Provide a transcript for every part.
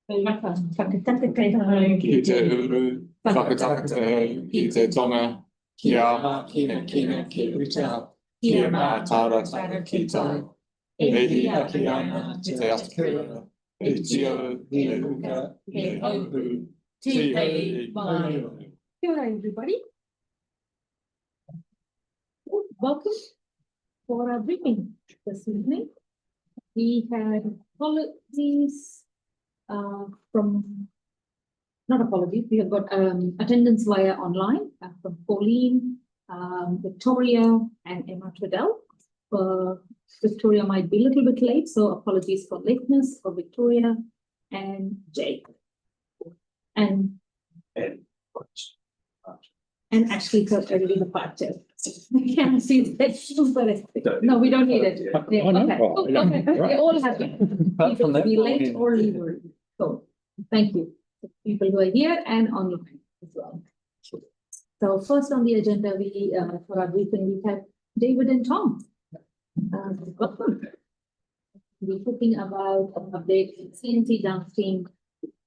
Everybody. Welcome for our briefing this evening. We had apologies from, not apologies, we have got attendance via online from Pauline, Victoria, and Emma Twiddell. Victoria might be a little bit late, so apologies for lateness for Victoria and Jake. And actually got early departure. I can't see that. No, we don't need it. Yeah, okay. They all have people to be late or leave early. So thank you to people who are here and online as well. So first on the agenda, we for our briefing, we have David and Tom. Welcome. We're talking about an update CNT downstream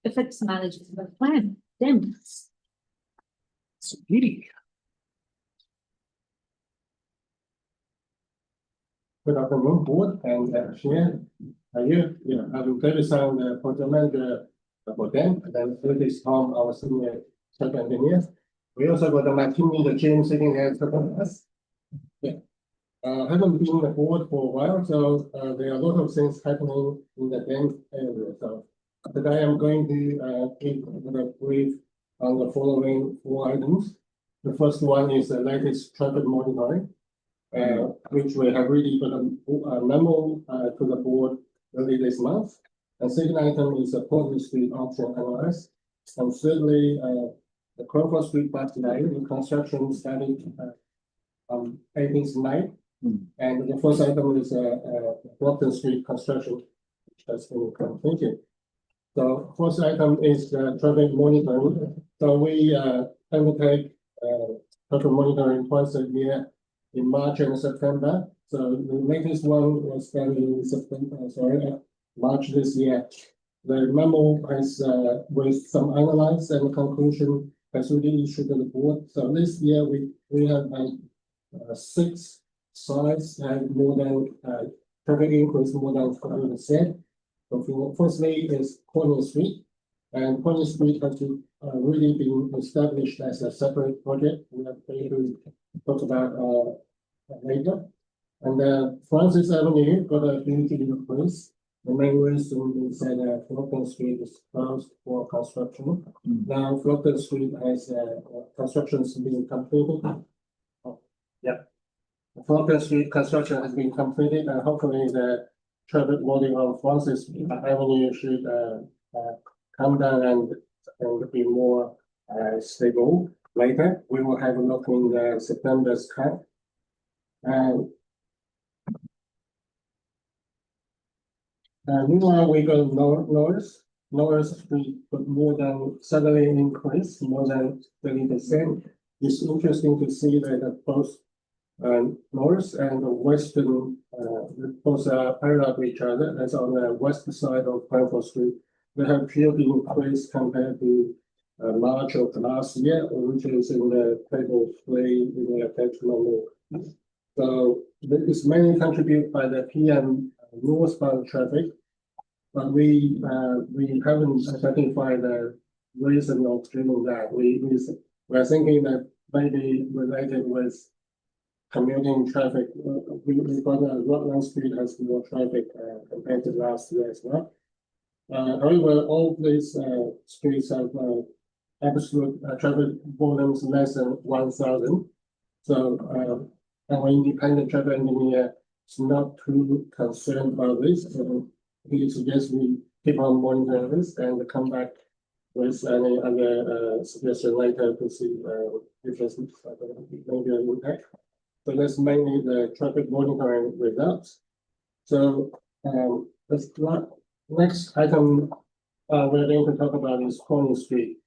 effects management plan. Dem. Good afternoon, board and chair. Here, I will tell you some project manager for them, and then it is Tom, our senior software engineer. We also got my team leader James sitting here supporting us. Haven't been on the board for a while, so there are a lot of things happening in the dam area. So today I'm going to give a brief on the following 4 items. The first one is the latest traffic monitoring, which we have really put a memo to the board early this month. And second item is the Portland Street option analysis. And thirdly, the Crawford Street bus lane, the construction started on 18th night. And the first item is Portland Street construction, which has been completed. So first item is the traffic monitoring. So we undertake traffic monitoring twice a year in March and September. So the latest one was done in March this year. The memo has with some analysis and conclusion has already issued to the board. So this year we have 6 sites and more than traffic increase more than 40%. So firstly is Corner Street, and Corner Street has really been established as a separate project. We are going to talk about later. And Francis Avenue got a huge increase. The main reason is that Flockton Street is closed for construction. Now Flockton Street has construction being completed. Flockton Street construction has been completed, and hopefully the traffic volume on Francis Avenue should come down and be more stable later. We will have a look in September's cut. And meanwhile, we got Norris Street got more than suddenly increased, more than 30%. It's interesting to see that both Norris and the Western both are parallel to each other. That's on the west side of Crawford Street. They have clearly increased compared to March of last year, which is in the table 3 in the attachment. So this mainly contributed by the PM northbound traffic, but we haven't identified the reason of doing that. We're thinking that maybe related with commuting traffic. We got Rutland Street has more traffic compared to last year as well. However, all these streets have absolute traffic volumes less than 1,000. So our independent traffic engineer is not too concerned about this. He suggests we keep on monitoring this and come back with any other suggestion later to see if there's maybe an impact. So that's mainly the traffic monitoring results. So next item we're going to talk about is Corning Street.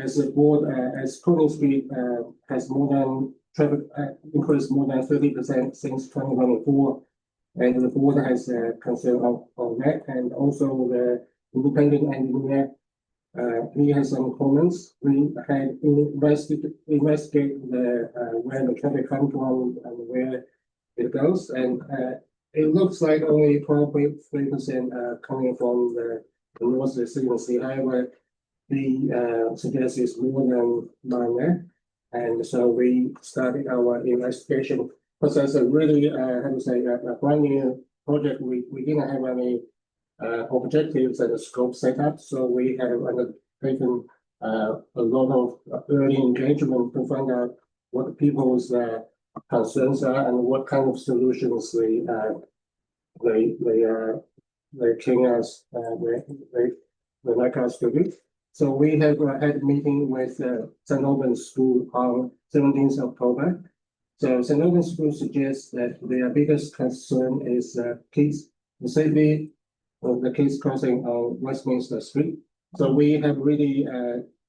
As a board, as Corning Street has more than traffic increased more than 30% since 2024, and the board has concern on that, and also the independent engineer. He has some comments. We had investigate the where the traffic comes from and where it goes, and it looks like only 12.3% coming from the north residency. However, he suggests it's more than minor, and so we started our investigation. Because as a really how to say a brand new project, we didn't have any objectives and scope set up, so we have undertaken a lot of early engagement to find out what people's concerns are and what kind of solutions they can us they like us to do. So we have had a meeting with St. Albans School on 17th October. So St. Albans School suggests that their biggest concern is the safety of the kids crossing on Westminster Street. So we have really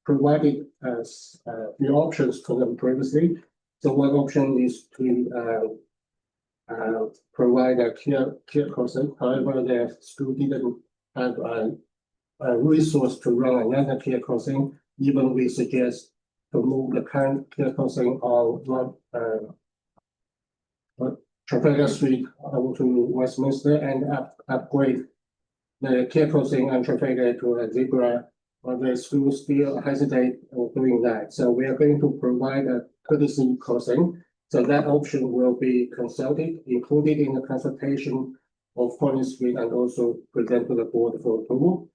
provided the options to them previously. So one option is to provide a clear crossing. However, the school didn't have a resource to run another clear crossing. Even we suggest to move the current clear crossing on Trafalgar Street to Westminster and upgrade the clear crossing on Trafalgar to a zebra. But the school still hesitate on doing that. So we are going to provide a courtesy crossing. So that option will be consulted, included in the consultation of Collins Street, and also present to the board for approval.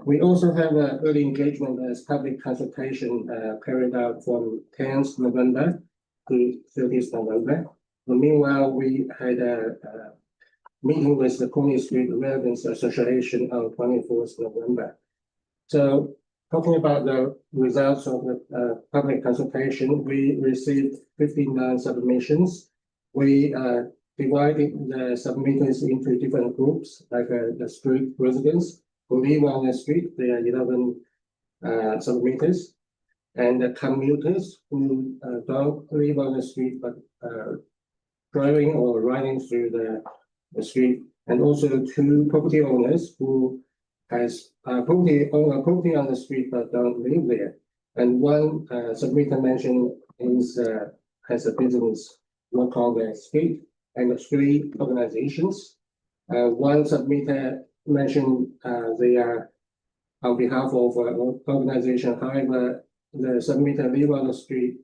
We also have an early engagement as public consultation carried out from 10th November to 30th November. Meanwhile, we had a meeting with the Collins Street Residents Association on 24th November. So talking about the results of the public consultation, we received 59 submissions. We divided the submitters into different groups, like the street residents who live on the street. There are 11 submitters, and the commuters who don't live on the street but driving or riding through the street, and also 2 property owners who has property on the street but don't live there. And one submitter mentioned has a business work on the street, and 3 organizations. One submitter mentioned they are on behalf of an organization. However, the submitter live on the street,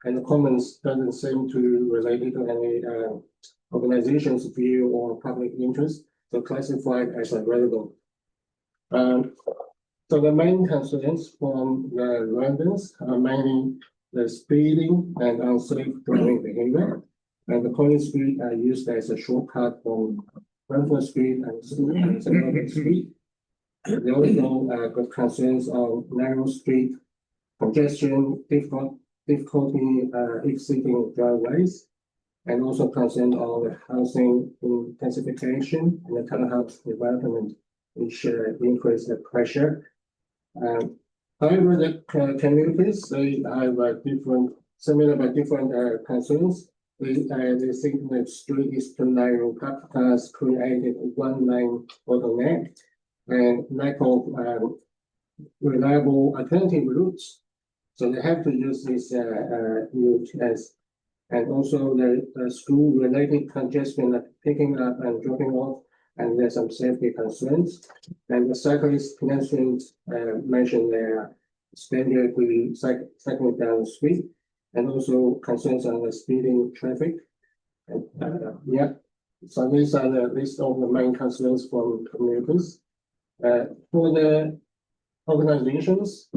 and the comments doesn't seem to relate to any organization's view or public interest, so classified as irrelevant. So the main concerns from the residents are mainly the speeding and unsafe driving behavior, and the Collins Street are used as a shortcut from Brentford Street and St. Street. They also got concerns on narrow street congestion, difficulty exiting driveways, and also concern on the housing intensification and the townhouse development, which increase the pressure. However, the communities, they have similar but different concerns. They think that street is too narrow, has created one-lane bottleneck and lack of reliable alternative routes. So they have to use this route as, and also the school-related congestion, like picking up and dropping off, and there's some safety concerns. And the cyclists, pedestrians mentioned their dangerously cycling down the street, and also concerns on the speeding traffic. And yeah, so these are the list of the main concerns from commuters. For the organizations,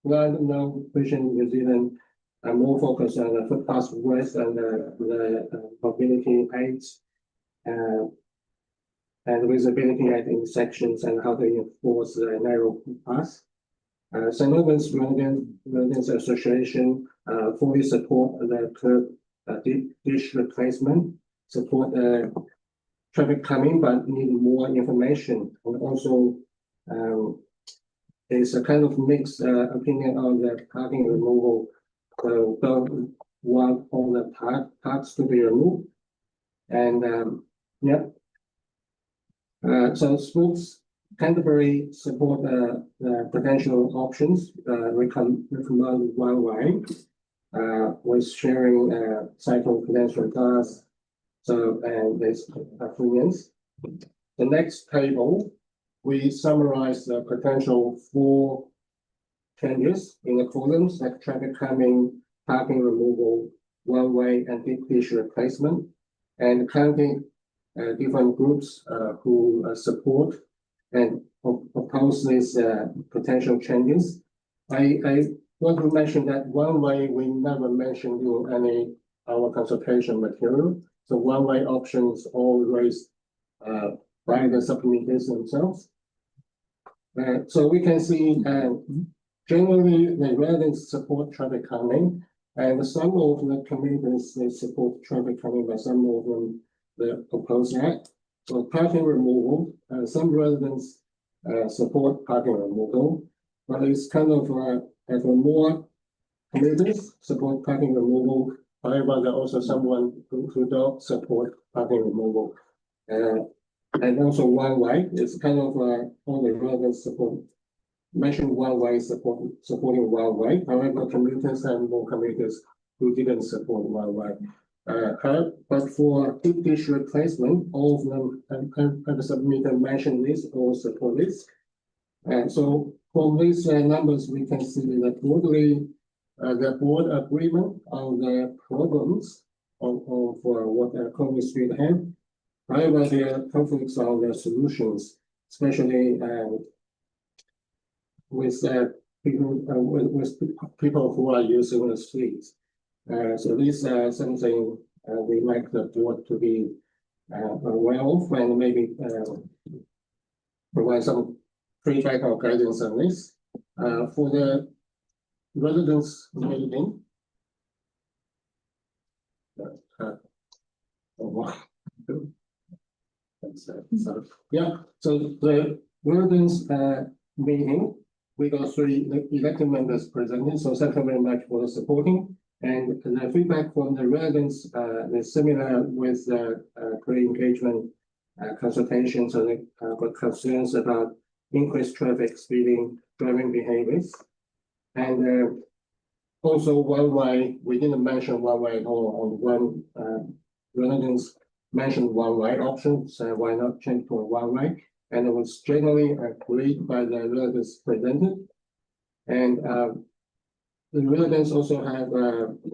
Land No Vision New Zealand are more focused on the footpath width and the mobility aids and visibility at intersections and how to enforce the narrow footpath. St. Albans Residents Association fully support the curb ditch replacement, support the traffic calming, but need more information. And also, it's a kind of mixed opinion on the parking removal. So don't want all the parks to be removed. And yeah. So sports Canterbury support the potential options, recommend one way, with sharing cycle pedestrian cars. So, and there's opinions. The next table, we summarize the potential 4 changes in accordance, like traffic calming, parking removal, one-way and deep dish replacement, and counting different groups who support and oppose these potential changes. I want to mention that one-way we never mentioned in any our consultation material. So one-way options all raised by the subcommittees themselves. So we can see generally the residents support traffic calming, and some of the communities they support traffic calming, but some of them they oppose that. So parking removal, some residents support parking removal, but it's kind of as more communities support parking removal. However, there are also someone who don't support parking removal. And also one way, it's kind of all the residents support, mention one way supporting one way. However, commuters and more commuters who didn't support one way. But for deep dish replacement, all of them and the submitter mentioned this or support this. And so from these numbers, we can see that broadly the board agreement on the problems for what Coney Street have. However, there are conflicts on the solutions, especially with people who are using the streets. So this is something we like the board to be aware of and maybe provide some feedback or guidance on this. For the residents meeting, so the residents meeting, we got 3 elected members presenting, so thank you very much for supporting. And the feedback from the residents is similar with the pre-engagement consultations, and they got concerns about increased traffic, speeding, driving behaviors. And also one way, we didn't mention one way at all. On one residents mentioned one way option, so why not change to a one way? And it was generally agreed by the residents presented. And the residents also have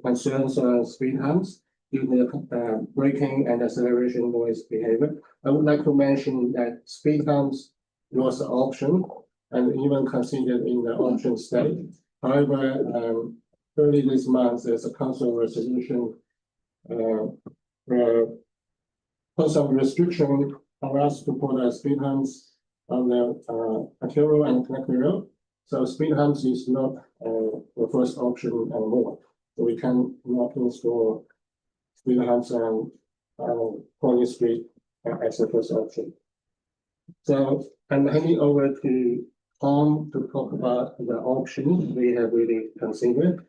concerns on speed humps due to braking and acceleration noise behavior. I would like to mention that speed humps was an option and even considered in the option state. However, early this month, there's a council resolution put some restriction on us to put speed humps on the arterial and connector road. So speed humps is not the first option anymore. So we can not install speed humps on Coney Street as the first option. So I'm handing over to Tom to talk about the options we have really considered.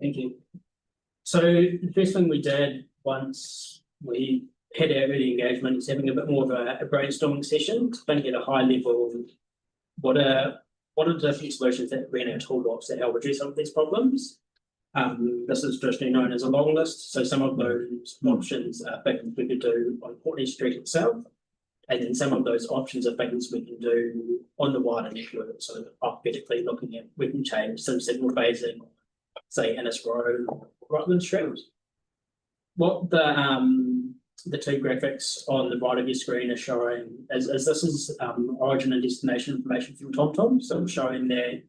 Thank you. So the first thing we did once we had our early engagement is having a bit more of a brainstorming session to think at a high level what are the different solutions that we in our toolbox that help address some of these problems. This is traditionally known as a long list. So some of those options are things we could do on Courtney Street itself. And then some of those options are things we can do on the wider network. So hypothetically looking at, we can change some signal phasing, say Innes Road or Rutland Street. What the 2 graphics on the right of your screen are showing is this is origin and destination information from TomTom. So it's showing that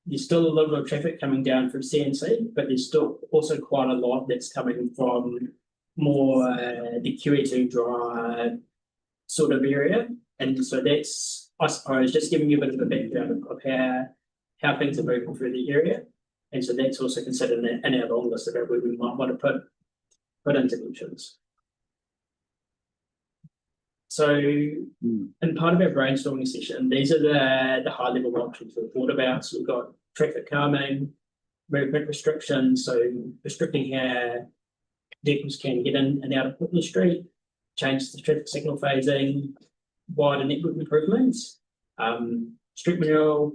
there's still a little bit of traffic coming down from CNC, but there's still also quite a lot that's coming from more the QE2 Drive sort of area. And so that's, I suppose, just giving you a bit of a background of how things are moving through the area. And so that's also considered in our long list about where we might want to put interventions. So in part of our brainstorming session, these are the high level options we've thought about. So we've got traffic calming, movement restrictions, so restricting how vehicles can get in and out of Courtney Street, change the traffic signal phasing, wider network improvements, street renewal,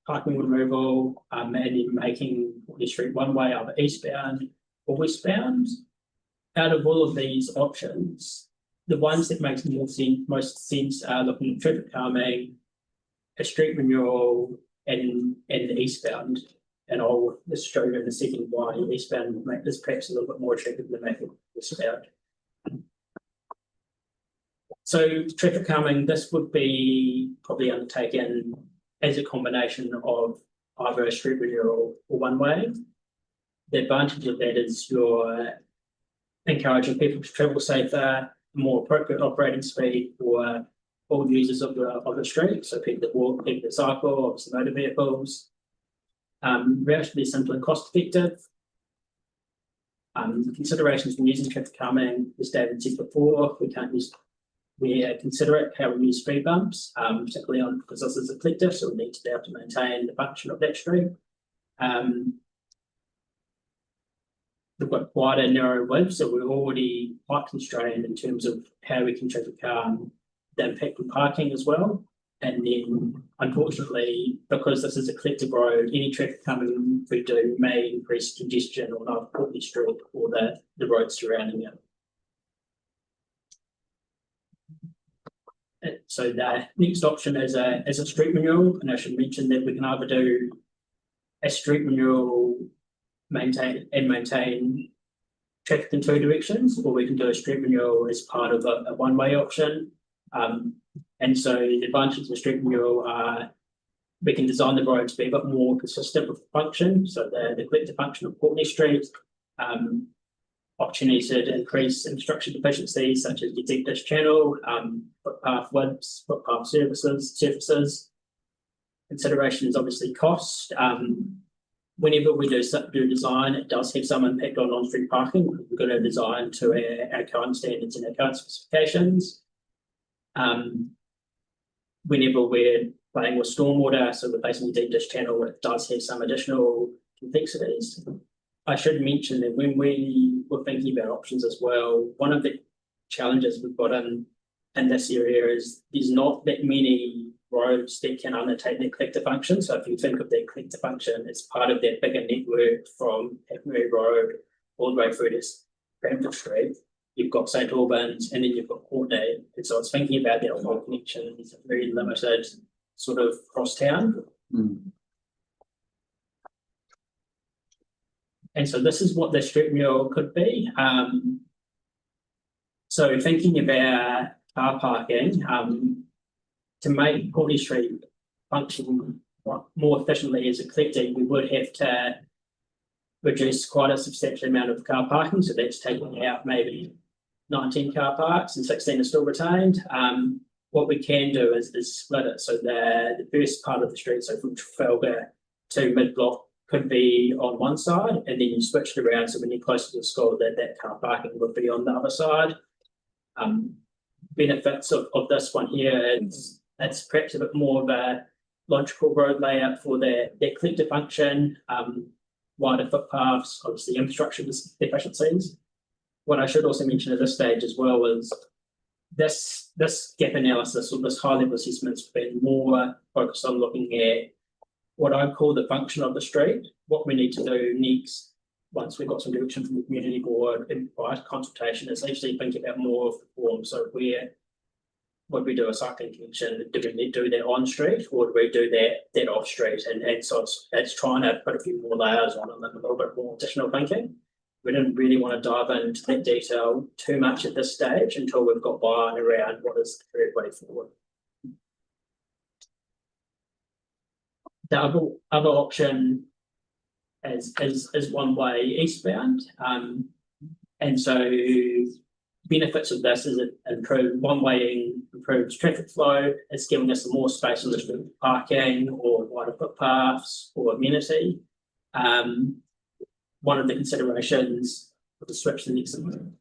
parking removal, and then making the street one way either eastbound or westbound. Out of all of these options, the ones that makes most sense are looking at traffic calming, a street renewal, and the eastbound. And I'll just show you in a second why eastbound will make this perhaps a little bit more attractive than making westbound. So traffic calming, this would be probably undertaken as a combination of either a street renewal or one way. The advantage of that is you're encouraging people to travel safer, more appropriate operating speed for all users of the street. So people that walk, people that cycle, obviously motor vehicles. Relatively simple and cost effective. Considerations when using traffic calming, as David said before, we consider it how we use speed bumps, particularly because this is a collective, so we need to be able to maintain the function of that street. We've got quite a narrow width, so we're already quite constrained in terms of how we can traffic calm the impact of parking as well. And then, unfortunately, because this is a collective road, any traffic calming we do may increase congestion on either Courtney Street or the roads surrounding it. So the next option is a street renewal, and I should mention that we can either do a street renewal maintain traffic in two directions, or we can do a street renewal as part of a one-way option. And so the advantages of street renewal are we can design the road to be a bit more consistent with the function, so the collective function of Courtney Street, opportunities to increase infrastructure efficiencies such as your deep dish channel, footpath widths, footpath surfaces. Consideration is obviously cost. Whenever we do design, it does have some impact on on-street parking. We've got to design to our current standards and our current specifications. Whenever we're playing with stormwater, so replacing the deep dish channel, it does have some additional complexities. I should mention that when we were thinking about options as well, one of the challenges we've got in this area is there's not that many roads that can undertake that collector function. So if you think of that collector function, it's part of that bigger network from Papanui Road all the way through to Bramford Street. You've got St Albans, and then you've got Courtney. And so I was thinking about that whole connection. It's a very limited sort of cross town. And so this is what the street renewal could be. So thinking about car parking, to make Courtney Street function more efficiently as a collector, we would have to reduce quite a substantial amount of car parking. So that's taking out maybe 19 car parks and 16 are still retained. What we can do is split it. So the first part of the street, so from Trafalgar to mid-block, could be on one side, and then you switch it around. So when you're closer to the school, that car parking would be on the other side. Benefits of this one here, it's perhaps a bit more of a logical road layout for that collector function, wider footpaths, obviously infrastructure efficiencies. What I should also mention at this stage as well is this gap analysis or this high level assessment's been more focused on looking at what I call the function of the street. What we need to do next, once we've got some direction from the community board and prior to consultation, is actually think about more of the form. So would we do a cycling connection? Do we do that on street, or do we do that off street? And so it's trying to put a few more layers on and a little bit more additional thinking. We didn't really want to dive into that detail too much at this stage until we've got buy-in around what is the correct way forward. The other option is one way eastbound, and so benefits of this is it improves one-way, improves traffic flow. It's giving us more space on the street for parking or wider footpaths or amenity. One of the considerations, to switch to the next one.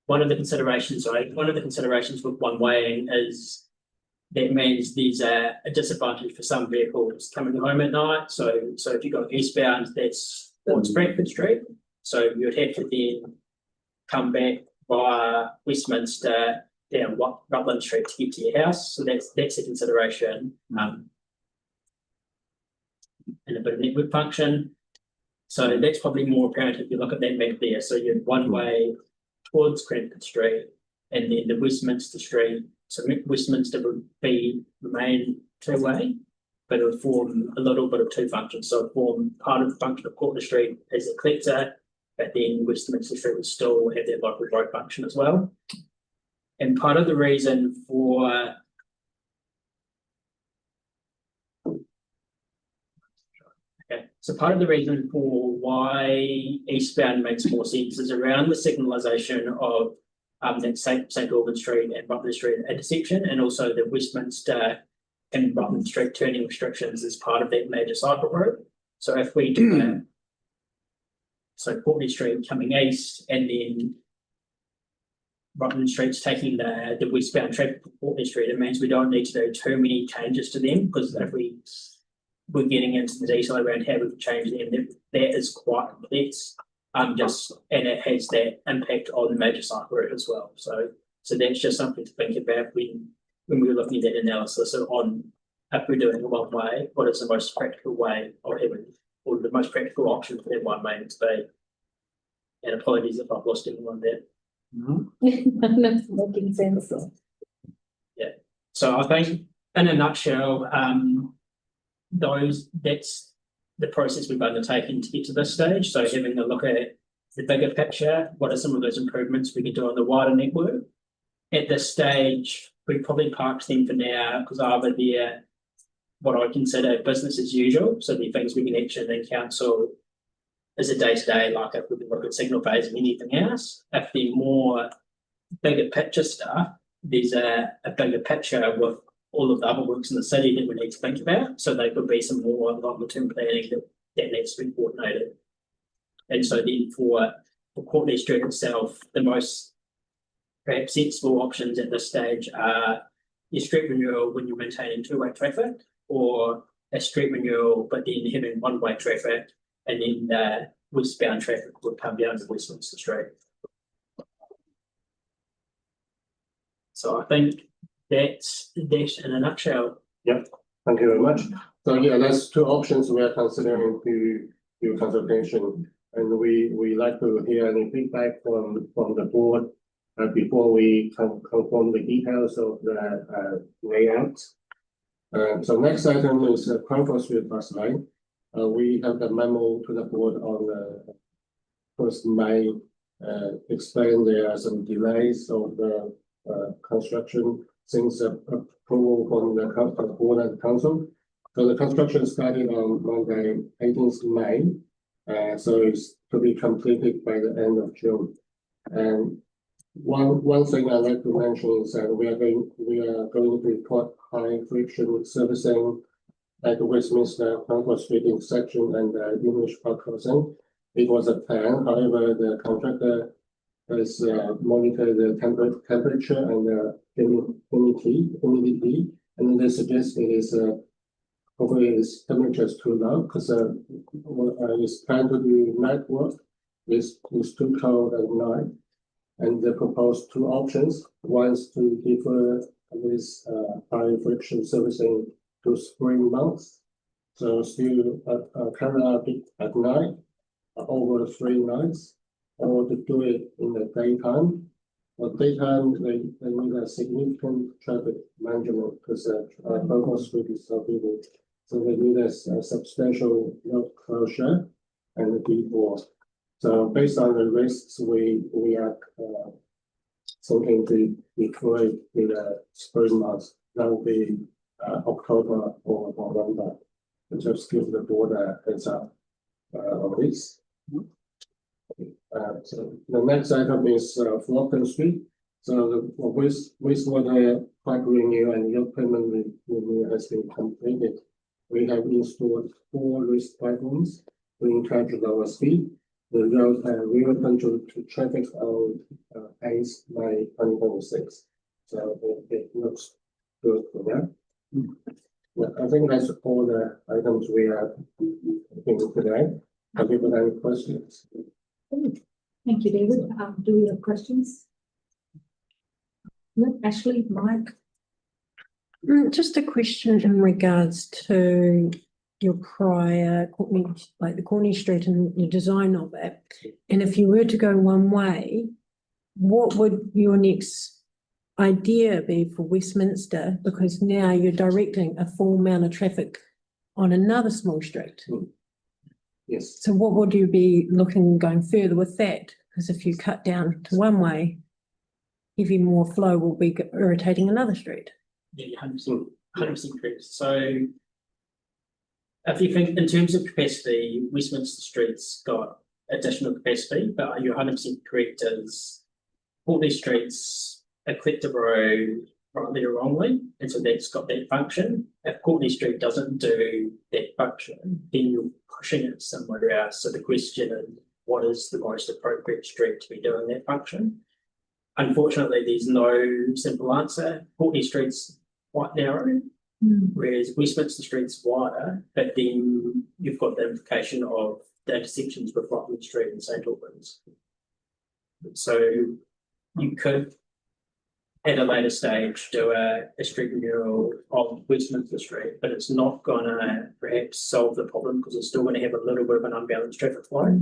One of the considerations with one-way is that means there's a disadvantage for some vehicles coming home at night. So if you go eastbound, that's towards Bradford Street. So you would have to then come back via Westminster, down Rutland Street to get to your house. So that's a consideration. And a bit of network function. So that's probably more apparent if you look at that map there. So you're one way towards Cranford Street, and then the Westminster Street. So Westminster would remain two-way, but it would form a little bit of two functions. So it would form part of the function of Courtney Street as a collector, but then Westminster Street would still have that local road function as well. And part of the reason for so part of the reason for why eastbound makes more sense is around the signalisation of that St Albans Street and Rutland Street intersection, and also the Westminster and Rutland Street turning restrictions as part of that major cycle route. So if we do that, so Courtney Street coming east, and then Rutland Street's taking the westbound traffic from Courtney Street, it means we don't need to do too many changes to them, because if we're getting into the detail around how we can change them, that is quite complex. And it has that impact on the major cycle route as well. So that's just something to think about when we're looking at that analysis on if we're doing it one way, what is the most practical way of having, or the most practical option for that one way to be. And apologies if I've lost anyone there. That's making sense. Yeah. So I think in a nutshell, that's the process we've undertaken to get to this stage. So having a look at the bigger picture, what are some of those improvements we can do on the wider network? At this stage, we probably parked them for now, because either they're what I consider business as usual, so they're things we can action in council as a day-to-day, like if we can look at signal phase and anything else. If they're more bigger picture stuff, there's a bigger picture with all of the other works in the city that we need to think about. So there could be some more longer term planning that needs to be coordinated. And so then for Courtney Street itself, the most perhaps sensible options at this stage are your street renewal when you're maintaining two-way traffic, or a street renewal but then having one-way traffic, and then the westbound traffic would come down to Westminster Street. So I think that's that in a nutshell. Yep, thank you very much. So yeah, that's two options we are considering to your consultation, and we like to hear any feedback from the board before we confirm the details of the layout. So next item is Cranford Street bus line. We have the memo to the board on the 1st May, explain there are some delays of the construction since approval from the board and council. So the construction started on Monday, 18th May. So it's to be completed by the end of June. And one thing I'd like to mention is that we are going to report high friction servicing at the Westminster Cranford Street intersection and English Park Crossing. It was a plan, however, the contractor has monitored the temperature and the humidity, and they suggest it is hopefully its temperature is too low, because it's planned to do night work. It's too cold at night, and they proposed two options. One is to defer this high friction servicing to spring months, so still carry out it at night over 3 nights, or to do it in the daytime. For daytime, they need a significant traffic management, because Cranford Street is so busy. So they need a substantial road closure and a detour. So based on the risks, we are thinking to defer it in the spring months. That will be October or November. Just give the board a heads up on this. So the next item is Flockton Street. So the wastewater pipe renewal and yield payment renewal has been completed. We have installed 4 wrist pipelines to encourage lower speed. The road reopened to traffic on 8th May 2026. So it looks good for that. I think that's all the items we are looking today. Have you got any questions? Thank you, David. Do we have questions? Ashley, Mike. Just a question in regards to your prior Courtney, like the Courtney Street and your design of it. And if you were to go one way, what would your next idea be for Westminster? Because now you're directing a full amount of traffic on another small street. Yes. So what would you be looking going further with that? Because if you cut down to one way, even more flow will be irritating another street. Yeah, 100% correct. So if you think in terms of capacity, Westminster Street's got additional capacity, but you're 100% correct is all these streets a collective road rightly or wrongly, and so that's got that function. If Courtney Street doesn't do that function, then you're pushing it somewhere else. So the question is, what is the most appropriate street to be doing that function? Unfortunately, there's no simple answer. Courtney Street's quite narrow, whereas Westminster Street's wider, but then you've got the implication of the intersections with Rockland Street and St Albans. So you could, at a later stage, do a street renewal of Westminster Street, but it's not going to perhaps solve the problem because it's still going to have a little bit of an unbalanced traffic flow.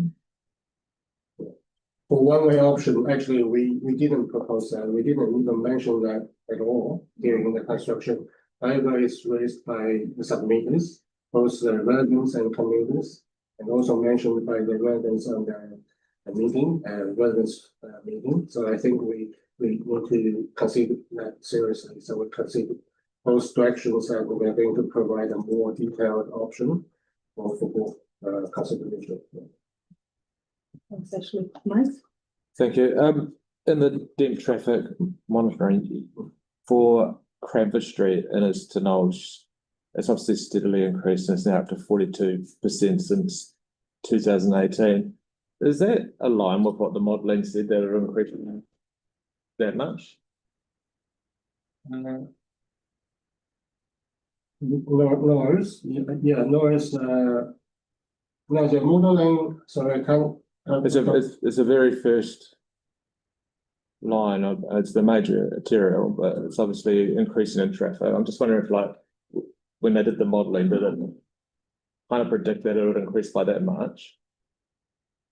For one-way option, actually, we didn't propose that. We didn't even mention that at all during the construction. However, it's raised by the submitters, both the residents and commuters, and also mentioned by the residents on the meeting, residents meeting. So I think we need to consider that seriously. So we consider both directions, and we are going to provide a more detailed option for both consideration. Thanks, Ashley. Mike? Thank you. In the DEM traffic monitoring for Cranford Street and as to Knowles, it's obviously steadily increased and it's now up to 42% since 2018. Is that aligned with what the modelling said that it increased that much? Norris, yeah, Norris. No, the modeling. Sorry, I can't. It's a very first line of it's the major arterial, but it's obviously increasing in traffic. I'm just wondering if, like, when they did the modelling, did it kind of predict that it would increase by that much?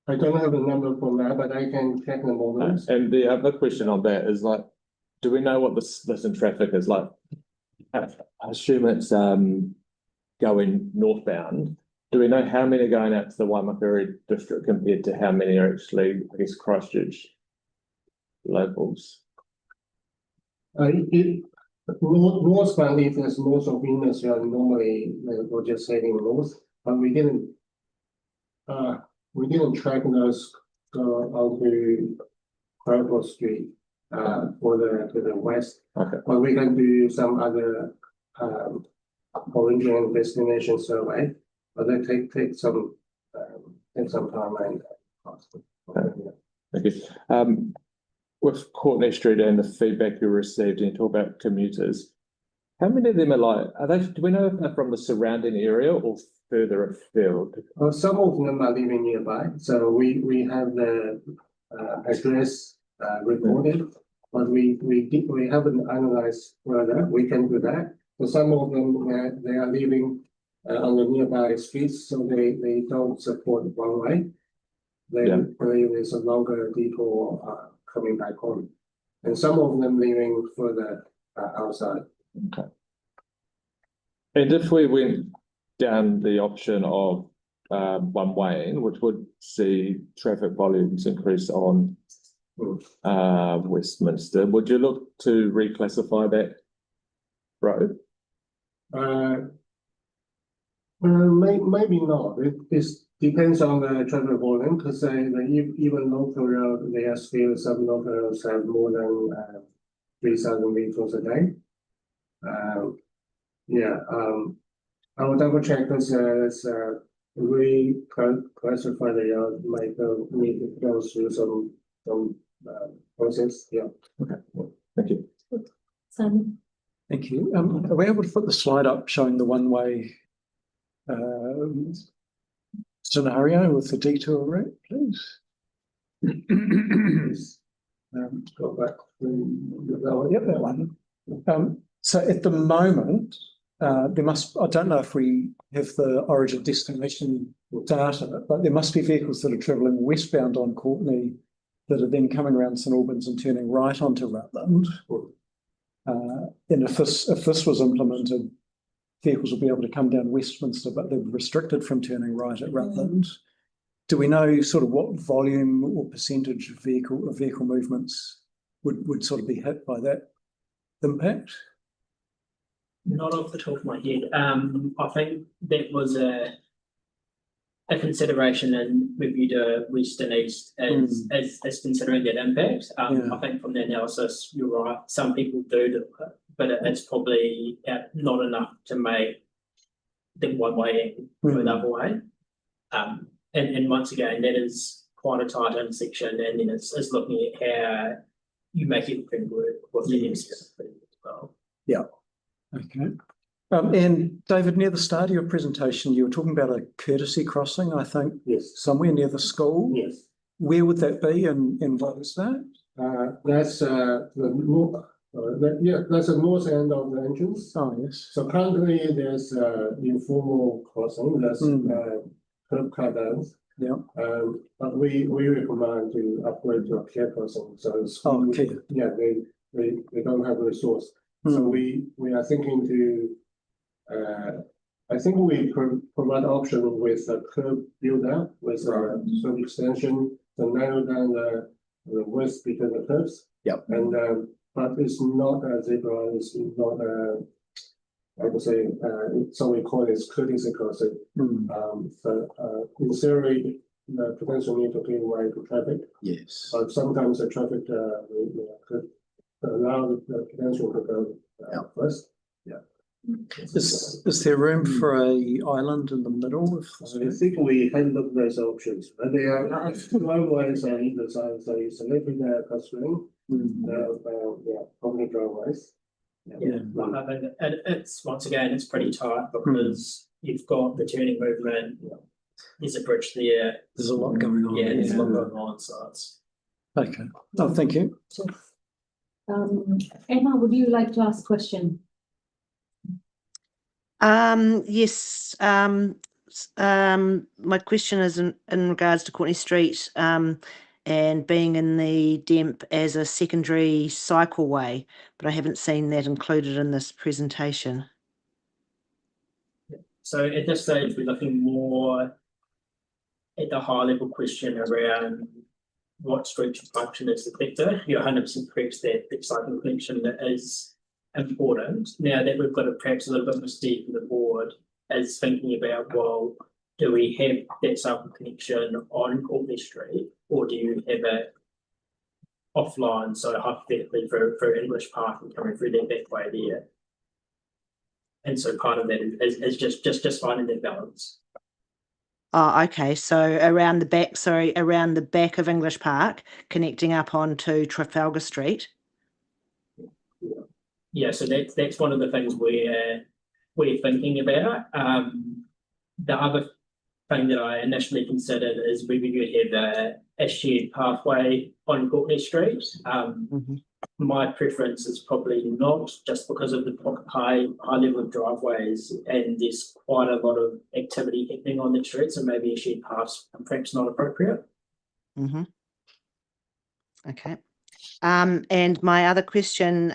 I don't have a number for that, but I can check the models. And the other question on that is, like, do we know what the split in traffic is like? I assume it's going northbound. Do we know how many are going out to the Waimakere district compared to how many are actually, I guess, Christchurch locals? Northbound, if there's most of industry, normally we're just heading north, but we didn't track those onto Purple Street for the west. Okay. But we can do some other origin and destination survey. But they take some time and cost. Thank you. With Courtney Street and the feedback you received, and you talk about commuters, how many of them are they? Do we know if they're from the surrounding area or further afield? Some of them are living nearby, so we have the address recorded, but we haven't analyzed further. We can do that. So some of them they are living on the nearby streets, so they don't support one way. They believe it's a longer detour coming back home, and some of them living further outside. Okay. And if we went down the option of one way, which would see traffic volumes increase on Westminster, would you look to reclassify that road? Maybe not. It depends on the traffic volume, because even local road, there are still some local roads have more than 3,000 vehicles a day. I will double check because we classify the road might need to go through some process. Yeah. Okay. Thank you. Simon? Thank you. Are we able to put the slide up showing the one-way scenario with the detour route, please? Go back Yep, that one. So at the moment, there must, I don't know if we have the origin destination data, but there must be vehicles that are travelling westbound on Courtney that are then coming around St Albans and turning right onto Rutland. And if this was implemented, vehicles will be able to come down Westminster, but they're restricted from turning right at Rutland. Do we know sort of what volume or percentage of vehicle movements would sort of be hit by that impact? Not off the top of my head. I think that was a consideration in review to West and East as considering that impact. I think from the analysis, you're right. Some people do it, but it's probably not enough to make the one way go the other way. And once again, that is quite a tight intersection, and then it's looking at how you make everything work with the MCS as well. Yeah. Okay. And David, near the start of your presentation, you were talking about a courtesy crossing, I think. Yes. Somewhere near the school. Yes. Where would that be, and what is that? That's the north. That's the north end of the entrance. Oh, yes. So currently, there's informal crossing. That's curb cut-downs. Yeah. But we recommend to upgrade to a care crossing. So okay. Yeah, they don't have a resource. So we are thinking to. I think we provide option with a curb build out with a curb extension to narrow down the width between the curbs. Yep. And but it's not a zebra. It's not a. I would say so we call it courtesy crossing. So in theory, the potential need to clear way to traffic. Yes. But sometimes the traffic could allow the potential to go first. Yeah. Is there room for a island in the middle? I think we had looked at those options, but they are driveways on either side. So you selected the clustering, public driveways. Yeah. I think it's once again it's pretty tight because you've got the turning movement. There's a bridge there. There's a lot going on. Yeah, there's a lot going on. So it's okay. Oh, thank you. Emma, would you like to ask a question? Yes. My question is in regards to Courtney Street and being in the DEMP as a secondary cycleway, but I haven't seen that included in this presentation. So at this stage, we're looking more at the high level question around what streets function as the vector. You're 100% correct that cycle connection is important. Now that we've got perhaps a little bit more steep in the board is thinking about, well, do we have that cycle connection on Courtney Street, or do you have it offline? So hypothetically for English Park and coming through that back way there. And so part of that is just finding that balance. Oh, okay. So around the back of English Park, connecting up onto Trafalgar Street. Yeah, so that's one of the things we're thinking about. The other thing that I initially considered is we would have a shared pathway on Courtney Street. My preference is probably not, just because of the high level of driveways, and there's quite a lot of activity happening on that street, so maybe a shared path perhaps not appropriate. Okay. And my other question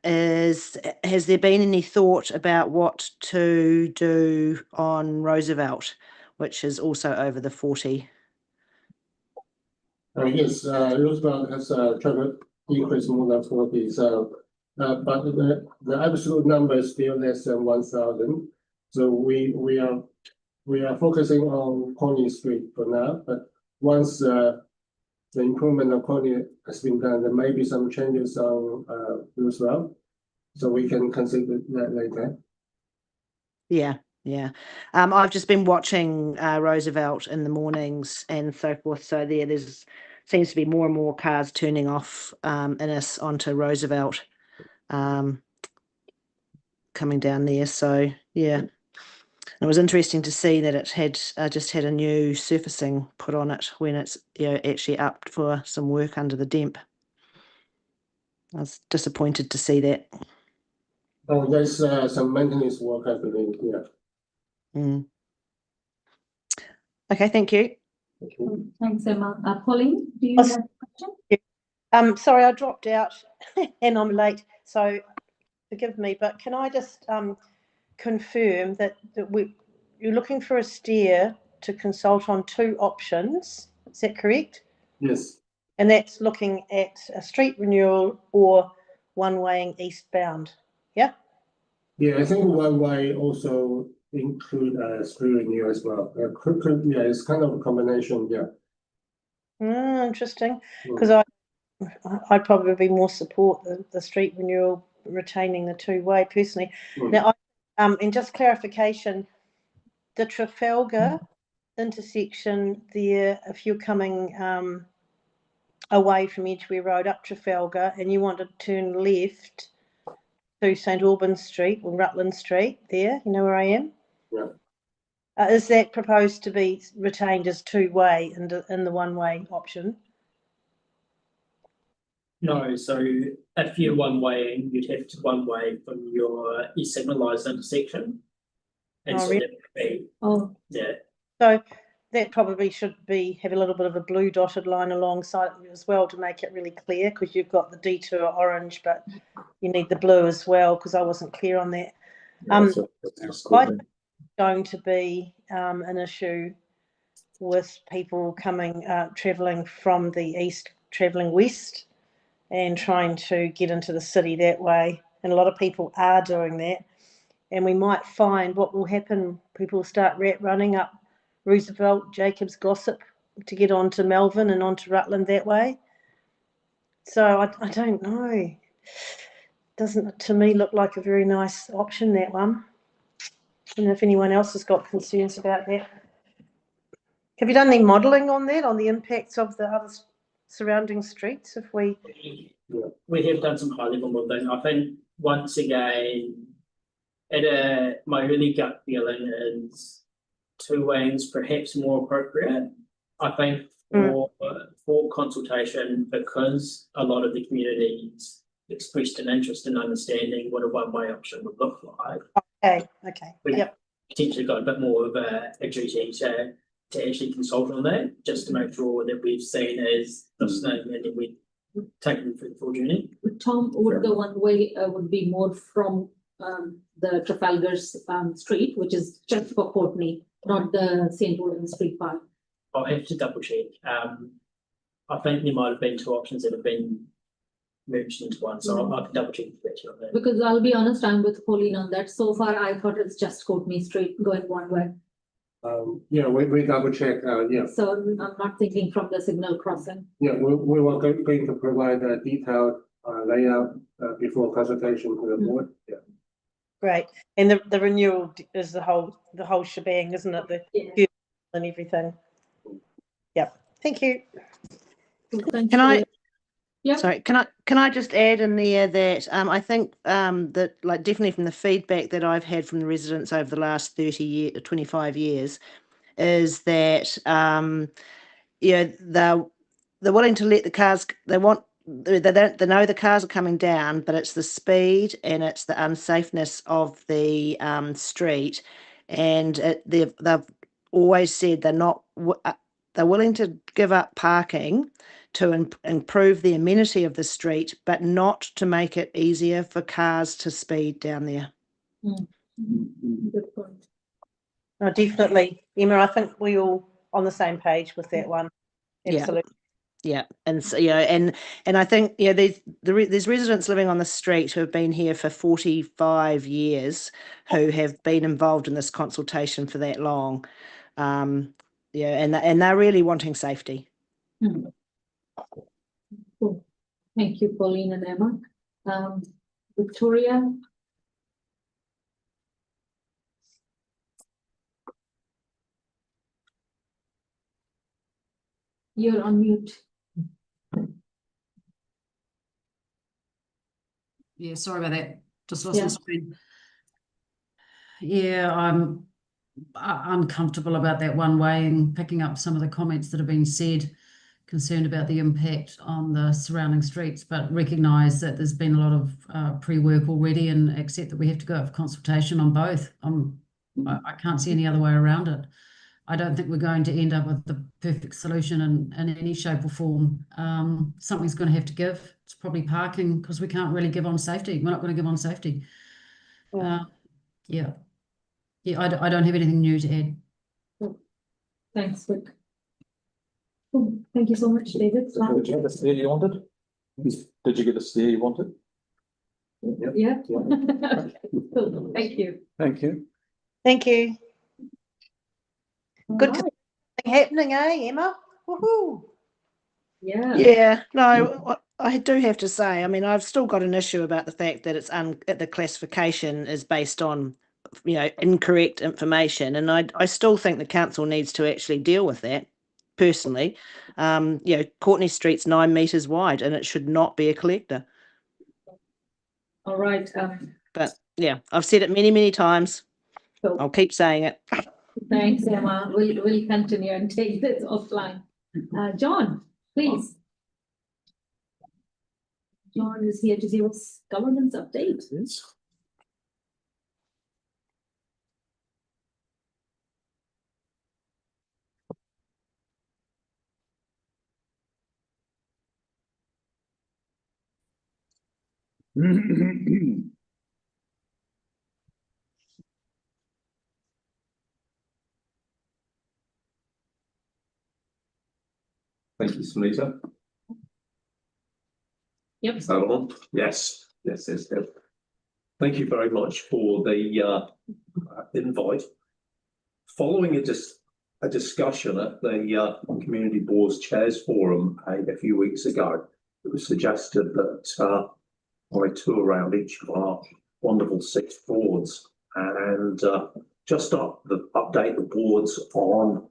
is, has there been any thought about what to do on Roosevelt, which is also over the 40? Yes, Roosevelt has traffic increase more than 40. So, but the absolute number is still less than 1,000. So we are focusing on Courtney Street for now. But once the improvement of Courtney has been done, there may be some changes on Roosevelt. So we can consider that later. Yeah. I've just been watching Roosevelt in the mornings and so forth. So there's seems to be more and more cars turning off Innes onto Roosevelt, coming down there. So yeah, and it was interesting to see that it had just had a new surfacing put on it when it's actually up for some work under the DEMP. I was disappointed to see that. Oh, there's some maintenance work happening here. Mm. Okay, thank you. Thanks, Emma. Pauline, do you have a question? Sorry, I dropped out and I'm late, so forgive me, but can I just confirm that you're looking for a steer to consult on 2 options, is that correct? Yes. And that's looking at a street renewal or one-waying eastbound, yeah? Yeah, I think one way also include street renewal as well. Yeah, it's kind of a combination, yeah. Interesting, because I'd probably be more support the street renewal retaining the 2-way personally. Now, and just clarification, the Trafalgar intersection there, if you're coming away from Edgware Road up Trafalgar and you want to turn left to St Albans Street or Rutland Street there, you know where I am? Yeah. Is that proposed to be retained as 2-way in the one-way option? No, so if you're one-way, you'd have to one-way from your signalised intersection. And Oh, so really? that would be, yeah. So that probably should have a little bit of a blue dotted line alongside it as well to make it really clear, because you've got the detour orange, but you need the blue as well, because I wasn't clear on that. I think it's going to be an issue with people coming, travelling from the east, travelling west and trying to get into the city that way. And a lot of people are doing that. And we might find what will happen, people will start running up Roosevelt, Jacobs, Gossip to get onto Melbourne and onto Rutland that way. So I don't know. Doesn't to me look like a very nice option, that one. And if anyone else has got concerns about that. Have you done any modelling on that, on the impacts of the other surrounding streets? If we have done some high level modelling. I think once again, my early gut feeling is 2-ways perhaps more appropriate. I think for consultation, because a lot of the communities expressed an interest in understanding what a one-way option would look like. Okay. We've potentially got a bit more of a duty to actually consult on that, just to make sure that we've seen as listening and then we take them through the full journey. Tom, would the one-way would be more from the Trafalgar Street, which is just for Courtney, not the St. Albans Street part? I'll have to double check. I think there might have been 2 options that have been merged into one, so I can double check on that. Because I'll be honest, I'm with Pauline on that. So far, I thought it's just Courtney Street going one way. Yeah, we double check. Yeah. So I'm not thinking from the signal crossing. Yeah, we were going to provide a detailed layout before consultation to the board. Yeah. Great. And the renewal is the whole shebang, isn't it? The and everything. Yeah. Thank you. Can I? Yeah. Sorry. Can I just add in there that I think that, like, definitely from the feedback that I've had from the residents over the last 25 years, is that they're willing to let the cars. They know the cars are coming down, but it's the speed and it's the unsafeness of the street, and they've always said they're willing to give up parking to improve the amenity of the street, but not to make it easier for cars to speed down there. Good point. No, definitely, Emma. I think we all on the same page with that one. Absolutely. Yeah, and so and I think there's residents living on the street who have been here for 45 years who have been involved in this consultation for that long. And they're really wanting safety. Cool. Thank you, Pauline and Emma. Victoria. You're on mute. Yeah, sorry about that. Just lost my screen. Yeah, I'm uncomfortable about that one way and picking up some of the comments that have been said, concerned about the impact on the surrounding streets, but recognise that there's been a lot of pre-work already and accept that we have to go out for consultation on both. I can't see any other way around it. I don't think we're going to end up with the perfect solution in any shape or form. Something's going to have to give. It's probably parking, because we can't really give on safety. We're not going to give on safety. Yeah. I don't have anything new to add. Thanks, Rick. Cool. Thank you so much, David. Did you get the steer you wanted? Did you get the steer you wanted? Yeah. Cool. Thank you. Thank you. Thank you. Good Alright. happening, Emma? Woohoo! Yeah. Yeah, no, I do have to say, I mean, I've still got an issue about the fact that the classification is based on, incorrect information, and I still think the council needs to actually deal with that. Personally, Courtney Street's 9 metres wide, and it should not be a collector. All right. But yeah, I've said it many, many times. So I'll keep saying it. thanks, Emma. We'll continue and take this offline. John, please. John is here to give us governance update. Thank you, Sunita. Yep. Is that on? Yes. Thank you very much for the invite. Following a discussion at the Community Boards Chairs Forum a few weeks ago, it was suggested that I tour around each of our wonderful 6 boards and just update the boards on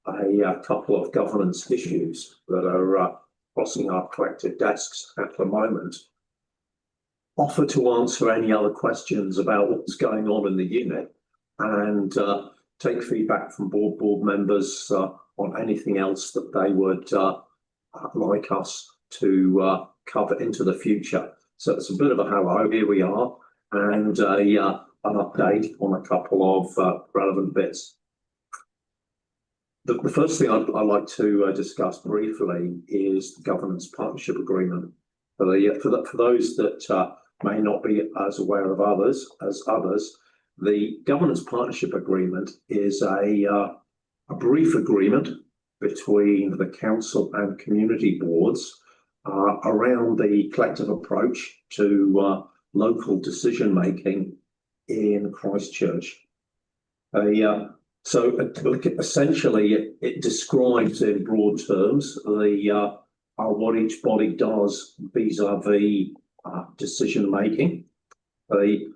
a couple of governance issues that are crossing our collective desks at the moment. Offer to answer any other questions about what's going on in the unit, and take feedback from board members on anything else that they would like us to cover into the future. So it's a bit of a hello, here we are, and an update on a couple of relevant bits. The first thing I'd like to discuss briefly is the governance partnership agreement. For those that may not be as aware of others, the governance partnership agreement is a brief agreement between the council and community boards around the collective approach to local decision making in Christchurch. So essentially, it describes in broad terms what each body does vis-a-vis decision making.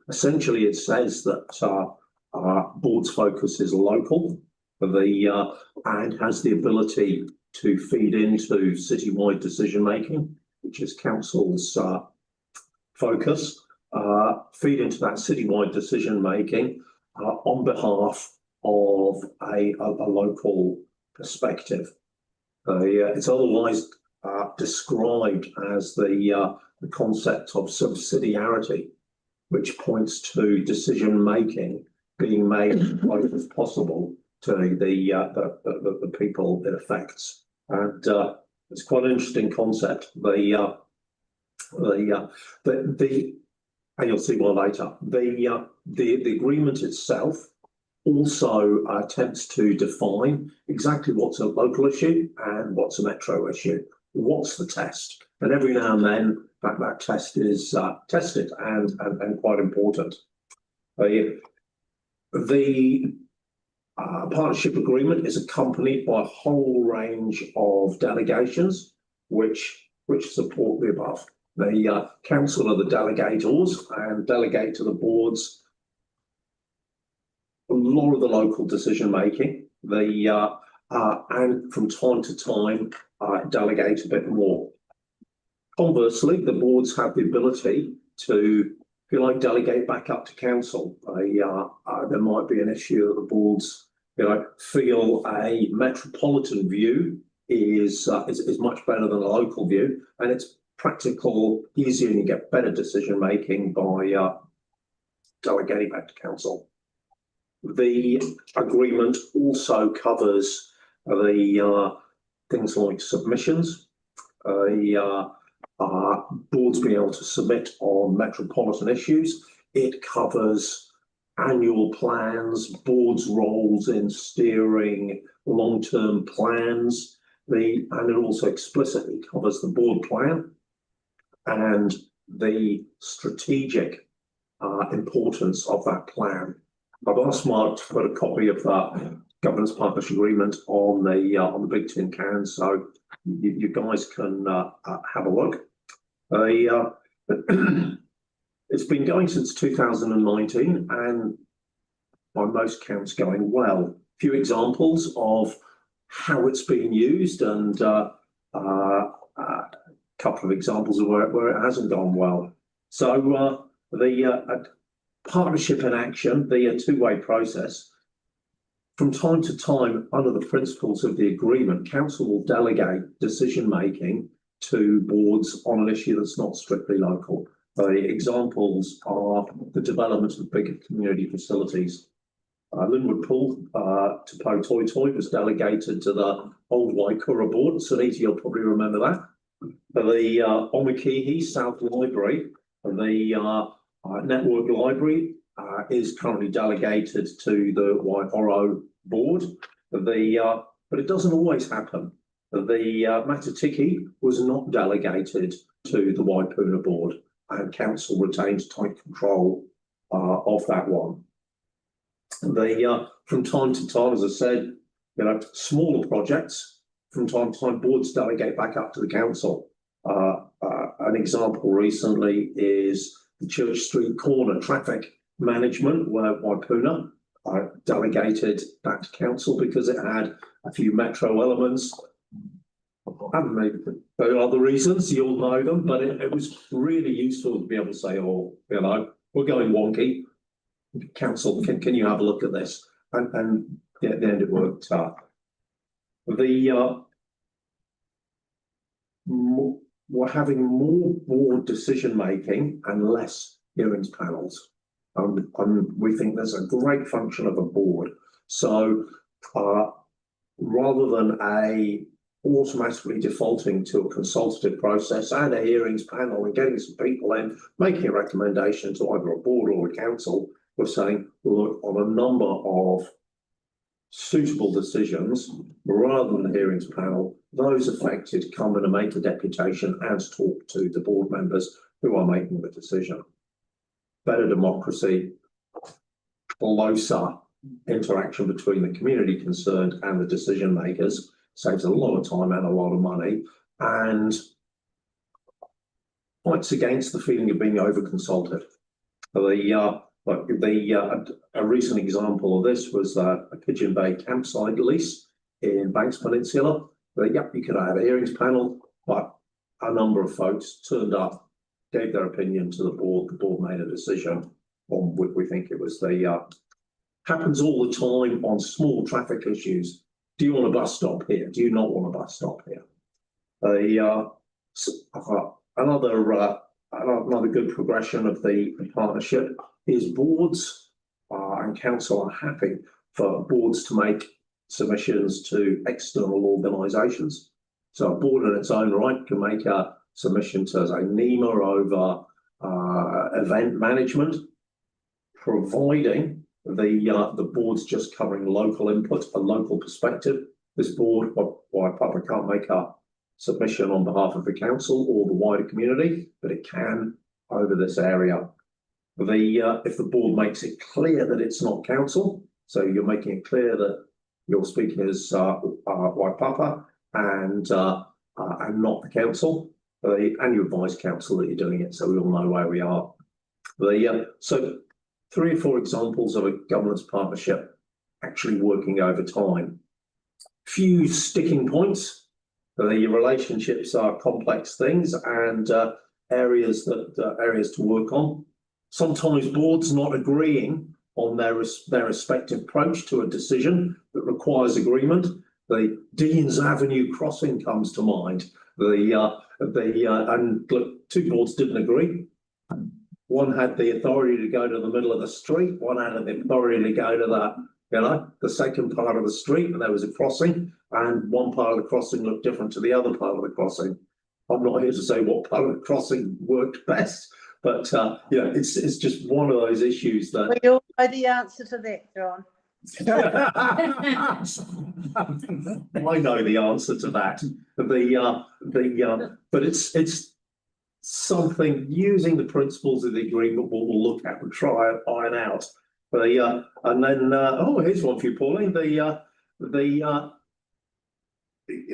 Essentially, it says that our board's focus is local, and has the ability to feed into citywide decision making, which is council's focus. Feed into that citywide decision making on behalf of a local perspective. It's otherwise described as the concept of subsidiarity, which points to decision making being made as close as possible to the people it affects, and it's quite an interesting concept. And you'll see more later. The agreement itself also attempts to define exactly what's a local issue and what's a metro issue. What's the test? And every now and then that test is tested and quite important. The partnership agreement is accompanied by a whole range of delegations which support the above. The council are the delegators and delegate to the boards a lot of the local decision making. And from time to time delegate a bit more. Conversely, the boards have the ability to, if you like, delegate back up to council. There might be an issue that the boards, feel a metropolitan view is much better than a local view, and it's practical, easier, and you get better decision making by delegating back to council. The agreement also covers the things like submissions, boards being able to submit on metropolitan issues. It covers annual plans, boards' roles in steering long-term plans. And it also explicitly covers the board plan and the strategic importance of that plan. I've asked Mark to put a copy of that governance partnership agreement on the big tin can, so you guys can have a look. It's been going since 2019, and by most counts, going well. A few examples of how it's being used, and a couple of examples of where it hasn't gone well. So the partnership in action, the two-way process. From time to time, under the principles of the agreement, council will delegate decision-making to boards on an issue that's not strictly local. The examples are the development of bigger community facilities. Linwood Pool to Po Toi Toi was delegated to the old Waikura board. Sunita, you'll probably remember that. The Omakihi South Library, the Network Library, is currently delegated to the Waihoro board. But it doesn't always happen. The Matatiki was not delegated to the Waipuna board, and council retains tight control of that one. From time to time, as I said, smaller projects, from time to time, boards delegate back up to the council. An example recently is the Church Street corner traffic management, where Waipuna delegated back to council because it had a few metro elements. And maybe there are other reasons, you'll know them, but it was really useful to be able to say, oh, we're going wonky. Council, can you have a look at this? And yeah, at the end it worked. We're having more board decision making and less hearings panels. We think there's a great function of a board. So rather than automatically defaulting to a consultative process and a hearings panel and getting some people in, making a recommendation to either a board or a council, we're saying, look, on a number of suitable decisions, rather than the hearings panel, those affected come in and make a deputation and talk to the board members who are making the decision. Better democracy, closer interaction between the community concerned and the decision makers, saves a lot of time and a lot of money, and fights against the feeling of being over consulted. A recent example of this was a Pigeon Bay campsite lease in Banks Peninsula. Yep, you could have a hearings panel, but a number of folks turned up, gave their opinion to the board made a decision on what we think it was happens all the time on small traffic issues. Do you want a bus stop here? Do you not want a bus stop here? Another good progression of the partnership is boards and council are happy for boards to make submissions to external organisations. So a board in its own right can make a submission to, say, NEMA over event management, providing the board's just covering local input, a local perspective. This board, Waipapa, can't make a submission on behalf of the council or the wider community, but it can over this area. If the board makes it clear that it's not council, so you're making it clear that you're speaking as Waipapa and not the council, and you advise council that you're doing it, so we all know where we are. So 3 or 4 examples of a governance partnership actually working over time. Few sticking points. The relationships are complex things and areas to work on. Sometimes boards not agreeing on their respective approach to a decision that requires agreement. The Dean's Avenue crossing comes to mind. And look, two boards didn't agree. One had the authority to go to the middle of the street, one had the authority to go to the second part of the street, and there was a crossing, and one part of the crossing looked different to the other part of the crossing. I'm not here to say what part of the crossing worked best, but it's just one of those issues that We all know the answer to that, John. I know the answer to that. But it's something using the principles of the agreement we'll look at and try and iron out. And then here's one for you, Pauline.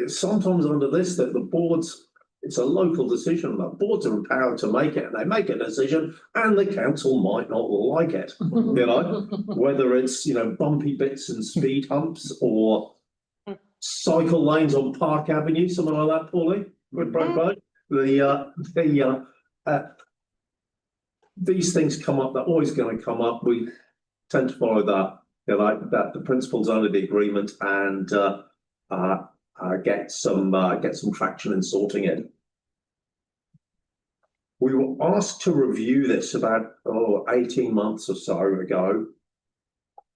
Sometimes under this that the boards, it's a local decision. The boards are empowered to make it, and they make a decision, and the council might not like it. Whether it's bumpy bits and speed humps or cycle lanes on Park Avenue, something like that, Pauline. These things come up. They're always going to come up. We tend to follow that the principles under the agreement and get some traction in sorting it. We were asked to review this about 18 months or so ago.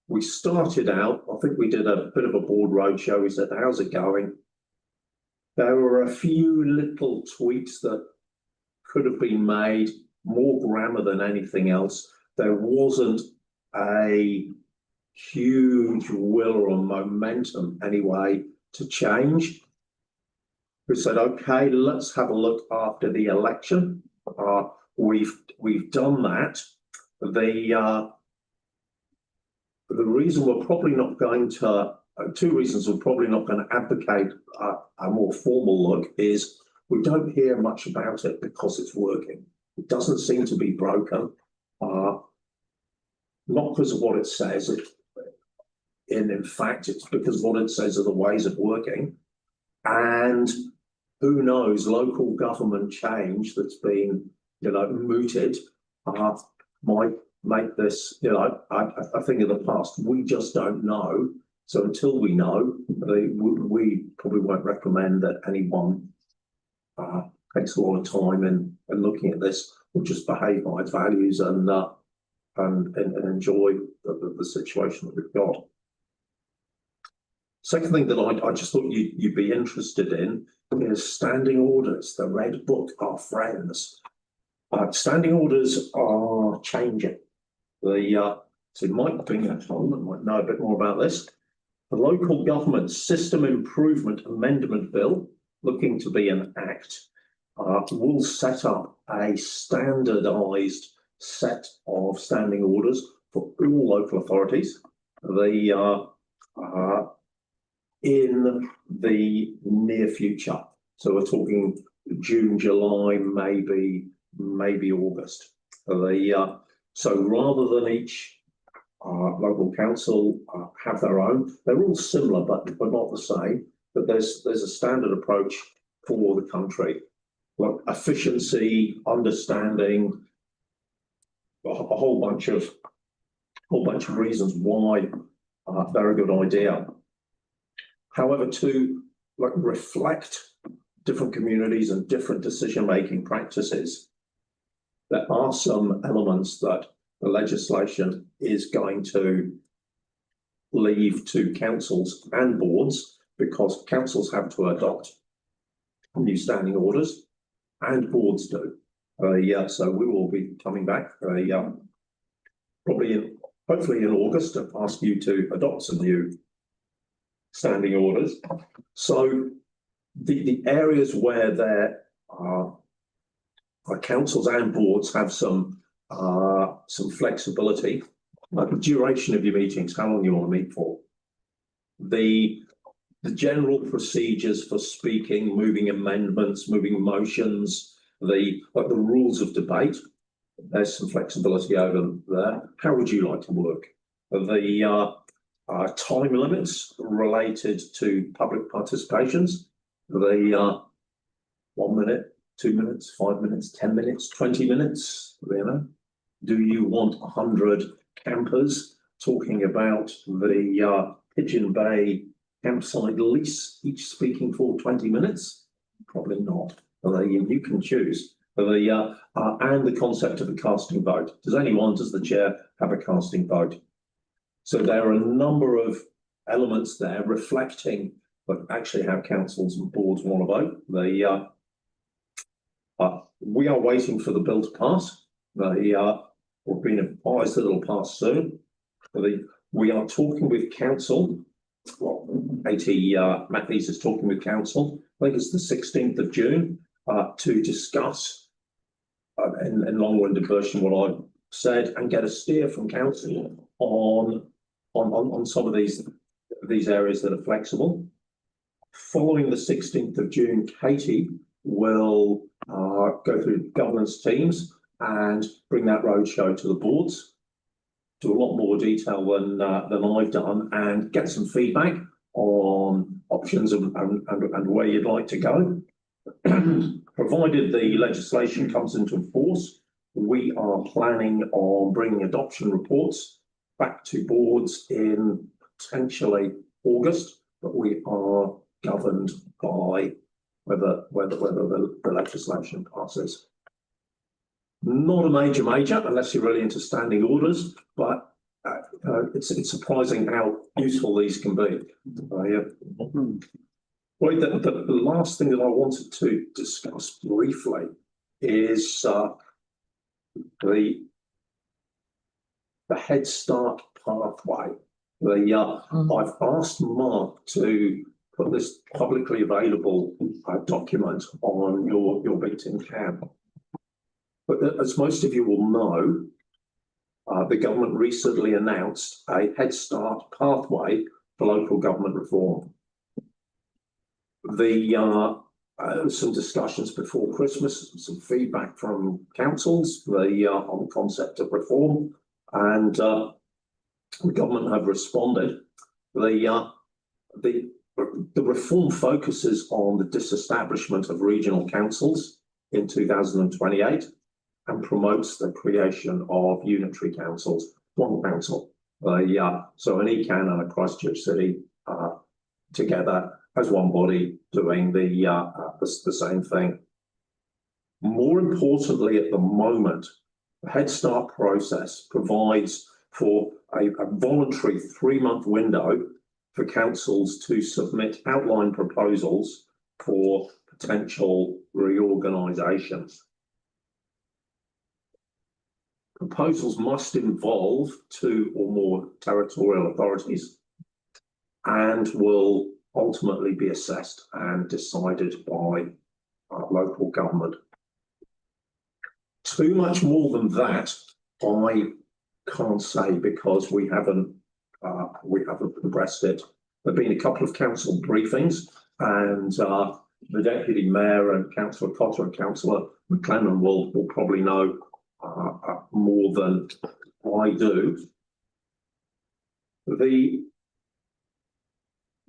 We started out, I think we did a bit of a board roadshow. We said, how's it going? There were a few little tweaks that could have been made, more grammar than anything else. There wasn't a huge will or momentum anyway to change. We said, okay, let's have a look after the election. We've done that. The reason we're probably not going to, two reasons we're probably not going to advocate a more formal look is we don't hear much about it because it's working. It doesn't seem to be broken, not because of what it says. In fact, it's because what it says are the ways of working. And who knows, local government change that's been, mooted might make this, I think in the past, we just don't know. So until we know, we probably won't recommend that anyone takes a lot of time in looking at this. We'll just behave by its values and enjoy the situation that we've got. Second thing that I just thought you'd be interested in is standing orders. The Red Book, our friends. Standing orders are changing. So Mike Bingham might know a bit more about this. The Local Government System Improvement Amendment Bill, looking to be an act, will set up a standardised set of standing orders for all local authorities. They are in the near future. So we're talking June, July, maybe August. So rather than each local council have their own, they're all similar but not the same. But there's a standard approach for the country, like efficiency, understanding, a whole bunch of reasons why they're a good idea. However, to reflect different communities and different decision-making practices, there are some elements that the legislation is going to leave to councils and boards, because councils have to adopt new standing orders and boards do. So we will be coming back probably hopefully in August to ask you to adopt some new standing orders. So the areas where there are councils and boards have some flexibility, like the duration of your meetings, how long you want to meet for, the general procedures for speaking, moving amendments, moving motions, the rules of debate. There's some flexibility over there. How would you like to work? The time limits related to public participations. The 1 minute, 2 minutes, 5 minutes, 10 minutes, 20 minutes. Do you want 100 campers talking about the Pigeon Bay campsite lease, each speaking for 20 minutes? Probably not. You can choose. And the concept of a casting vote. Does the chair have a casting vote? So there are a number of elements there reflecting actually how councils and boards want to vote. We are waiting for the bill to pass. We've been advised that it'll pass soon. We are talking with council. Well, Matthews is talking with council. I think it's the 16th of June to discuss in long-winded version what I've said and get a steer from council on some of these areas that are flexible. Following the 16th of June, Katie will go through governance teams and bring that roadshow to the boards, do a lot more detail than I've done, and get some feedback on options and where you'd like to go. Provided the legislation comes into force, we are planning on bringing adoption reports back to boards in potentially August, but we are governed by whether the legislation passes. Not a major unless you're really into standing orders, but it's surprising how useful these can be. Well, the last thing that I wanted to discuss briefly is the Head Start pathway. I've asked Mark to put this publicly available document on your LinkedIn tab. But as most of you will know, the government recently announced a Head Start pathway for local government reform. Some discussions before Christmas, some feedback from councils on the concept of reform, and the government have responded. The reform focuses on the disestablishment of regional councils in 2028 and promotes the creation of unitary councils, one council. So an ECAN and a Christchurch City together as one body doing the same thing. More importantly, at the moment, the Head Start process provides for a voluntary 3-month window for councils to submit outline proposals for potential reorganisations. Proposals must involve 2 or more territorial authorities and will ultimately be assessed and decided by local government. Too much more than that, I can't say because we haven't progressed it. There've been a couple of council briefings, and the deputy mayor and Councillor Cotter and Councillor McLennan will probably know more than I do.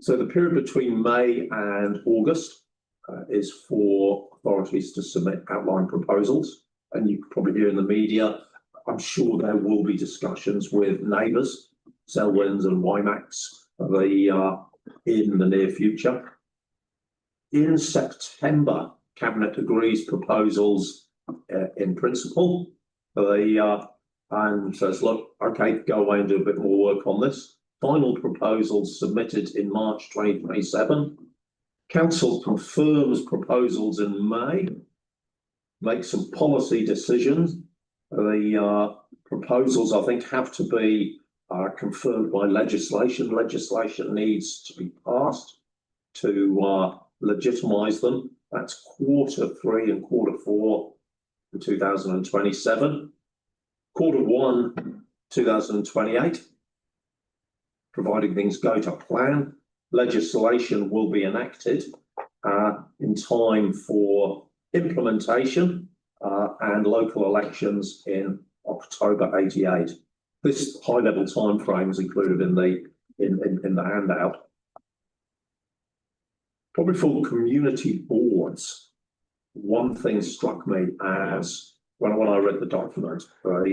So the period between May and August is for authorities to submit outline proposals, and you can probably hear in the media, I'm sure there will be discussions with neighbours, Selwyns and Waimax, in the near future. In September, Cabinet agrees proposals in principle. And says, look, okay, go away and do a bit more work on this. Final proposals submitted in March 2027. Council confirms proposals in May, makes some policy decisions. The proposals, I think, have to be confirmed by legislation. Legislation needs to be passed to legitimise them. That's Q3 and Q4 in 2027. Q1 2028, providing things go to plan, legislation will be enacted in time for implementation and local elections in October 88. This high-level time frame is included in the handout. Probably for community boards, one thing struck me as when I read the document, when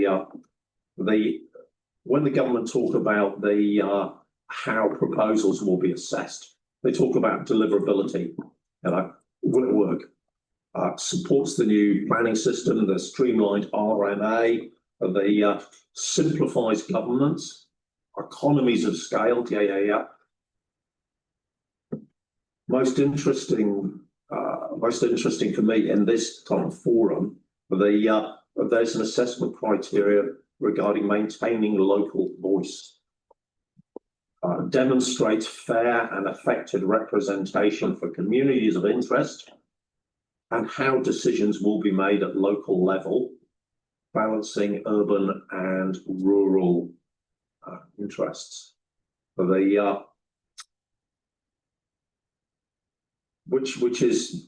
the government talked about the how proposals will be assessed. They talk about deliverability, will it work? Supports the new planning system, the streamlined RMA, the simplifies governance, economies of scale, Most interesting for me in this kind of forum, there's an assessment criteria regarding maintaining local voice. Demonstrates fair and effective representation for communities of interest and how decisions will be made at local level, balancing urban and rural interests. Which is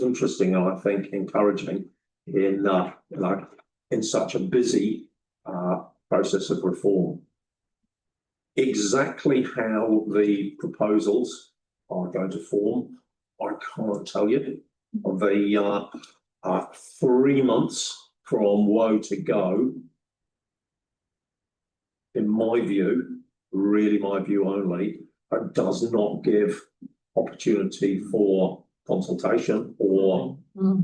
interesting and I think encouraging in such a busy process of reform. Exactly how the proposals are going to form, I can't tell you. They are 3 months from woe to go. In my view, really my view only, it does not give opportunity for consultation or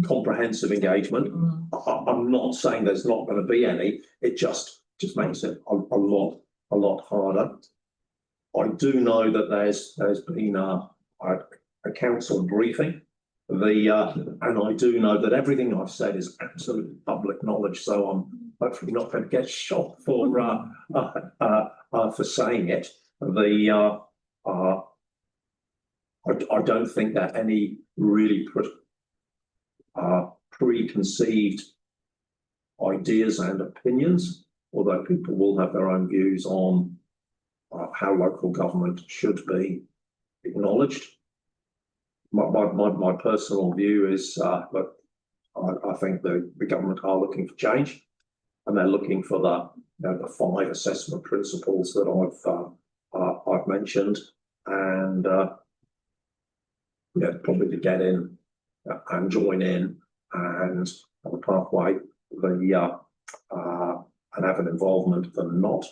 comprehensive engagement. I'm not saying there's not going to be any. It just makes it a lot harder. I do know that there's been a council briefing. And I do know that everything I've said is absolute public knowledge. So I'm hopefully not going to get shot for saying it. I don't think that any really preconceived ideas and opinions, although people will have their own views on how local government should be acknowledged. My personal view is that I think the government are looking for change, and they're looking for the 5 assessment principles that I've mentioned, and probably to get in and join in and have a pathway, and have an involvement than not.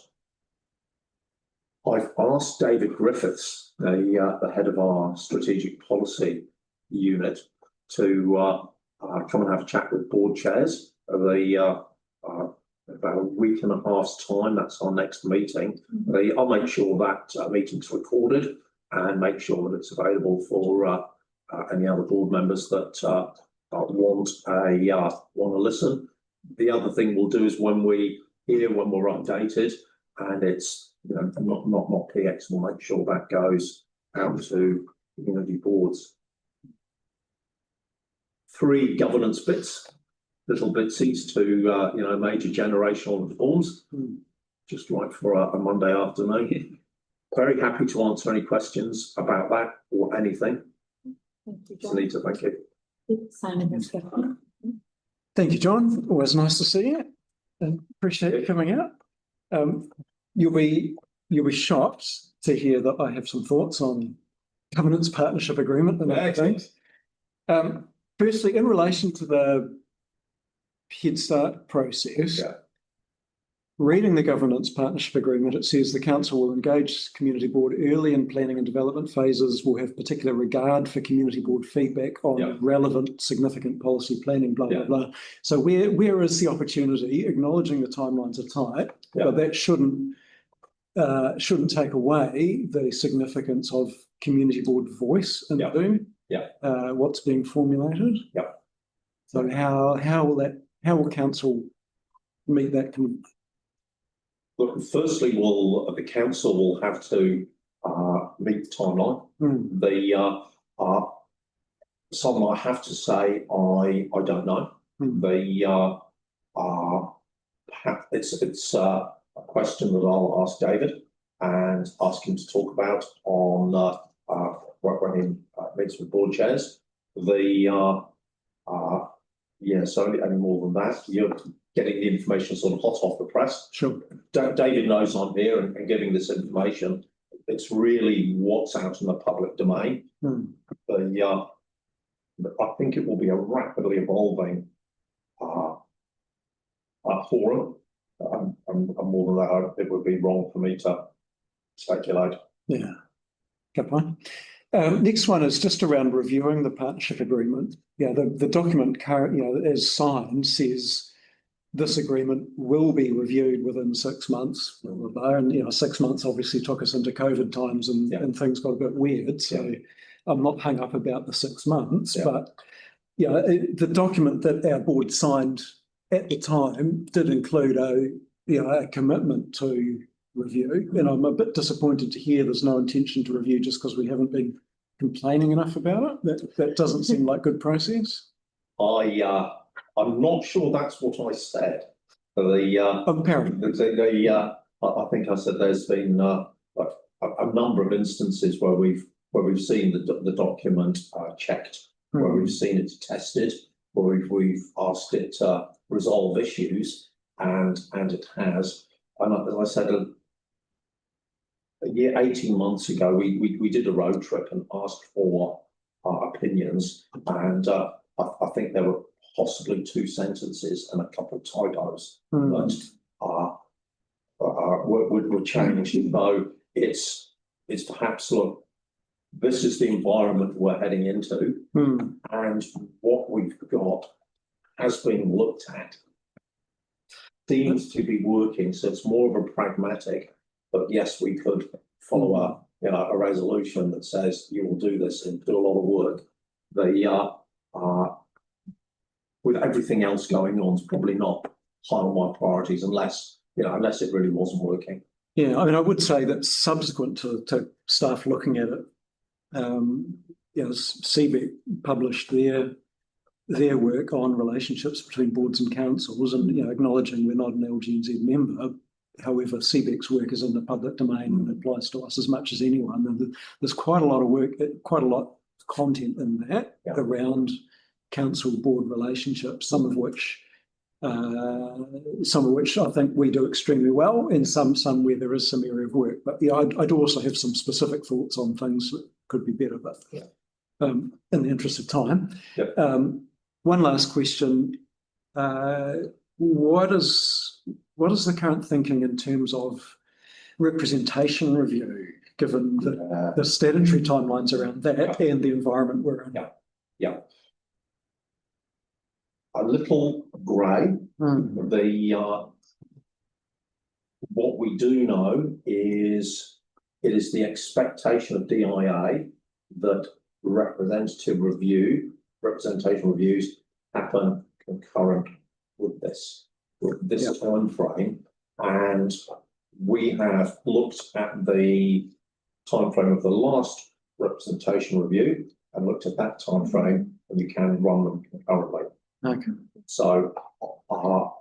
I've asked David Griffiths, the head of our strategic policy unit, to come and have a chat with board chairs about a week and a half's time. That's our next meeting. I'll make sure that meeting's recorded and make sure that it's available for any other board members that want to listen. The other thing we'll do is when we're updated and it's not PX, we'll make sure that goes out to community boards. 3 governance bits, little bitsies to major generational reforms, just right for a Monday afternoon. Very happy to answer any questions about that or anything. Thank you, John. Sunita, thank you. Simon has spoken. Thank you, John. Always nice to see you and appreciate you coming out. You'll be shocked to hear that I have some thoughts on governance partnership agreement and other things. Firstly, in relation to the Head Start process, reading the governance partnership agreement, it says the council will engage community board early in planning and development phases, will have particular regard for community board feedback on relevant, significant policy planning, blah, blah, blah. So where is the opportunity, acknowledging the timelines are tight, but that shouldn't take away the significance of community board voice in doing what's being formulated. So how will council meet that? Look, firstly, the council will have to meet the timeline. Some I have to say I don't know. It's a question that I'll ask David and ask him to talk about on when he meets with board chairs. So any more than that, you're getting the information sort of hot off the press. Sure. David knows I'm here and giving this information. It's really what's out in the public domain. I think it will be a rapidly evolving forum. And more than that, it would be wrong for me to speculate. Yeah. Good point. Next one is just around reviewing the partnership agreement. Yeah, the document as signed says this agreement will be reviewed within 6 months, blah, blah, blah. And 6 months obviously took us into COVID times and things got a bit weird. So I'm not hung up about the 6 months, but the document that our board signed at the time did include a commitment to review, and I'm a bit disappointed to hear there's no intention to review just because we haven't been complaining enough about it. That doesn't seem like good process. I'm not sure that's what I said. Apparently, I think I said there's been a number of instances where we've seen the document checked, where we've seen it tested, where we've asked it to resolve issues, and it has. And as I said, a year, 18 months ago, we did a road trip and asked for our opinions, and I think there were possibly 2 sentences and a couple of typos that were changed. Though it's perhaps, look, this is the environment we're heading into, and what we've got has been looked at, seems to be working. So it's more of a pragmatic, but yes, we could follow up, a resolution that says you will do this and do a lot of work. With everything else going on, it's probably not high on my priorities unless it really wasn't working. Yeah, I mean, I would say that subsequent to staff looking at it, CBEC published their work on relationships between boards and councils, and acknowledging we're not an LGNZ member. However, CBEC's work is in the public domain and applies to us as much as anyone. And there's quite a lot of work, quite a lot of content in that around council board relationships, some of which I think we do extremely well, and some where there is some area of work. But I'd also have some specific thoughts on things that could be better. But in the interest of time, one last question: what is the current thinking in terms of representation review, given the statutory timelines around that and the environment we're in? A little grey. What we do know is it is the expectation of DIA that representation reviews happen concurrent with this time frame, and we have looked at the time frame of the last representation review and looked at that time frame, and you can run them concurrently. Okay. So, there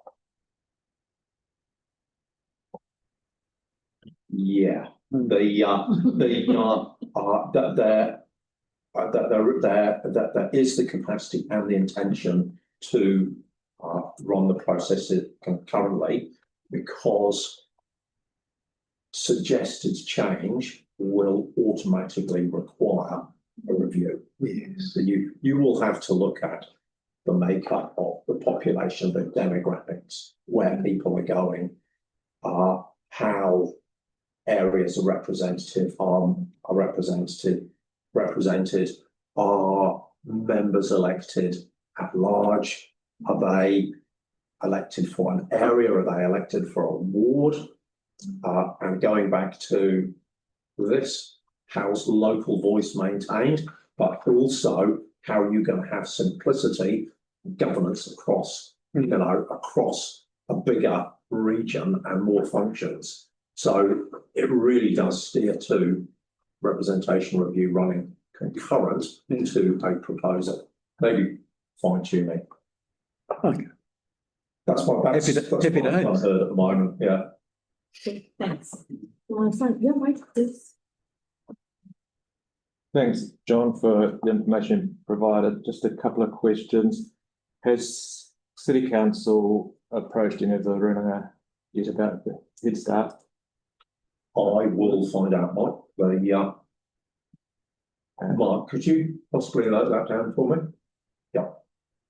is the capacity and the intention to run the processes concurrently, because suggested change will automatically require a review. Yes. So you will have to look at the makeup of the population, the demographics, where people are going, how areas are represented, are members elected at large, are they elected for an area, are they elected for a ward, and going back to this, how's local voice maintained, but also how are you going to have simplicity governance across a bigger region and more functions. So it really does steer to representation review running concurrent to a proposal, maybe fine tuning. Okay. That's what I've heard at the moment. Yeah. Okay, thanks. Mike, please. Thanks, John, for the information provided. Just a couple of questions. Has City Council approached any of the Runanga yet about the Head Start? I will find out, Mike. Mark, could you possibly note that down for me? Yeah.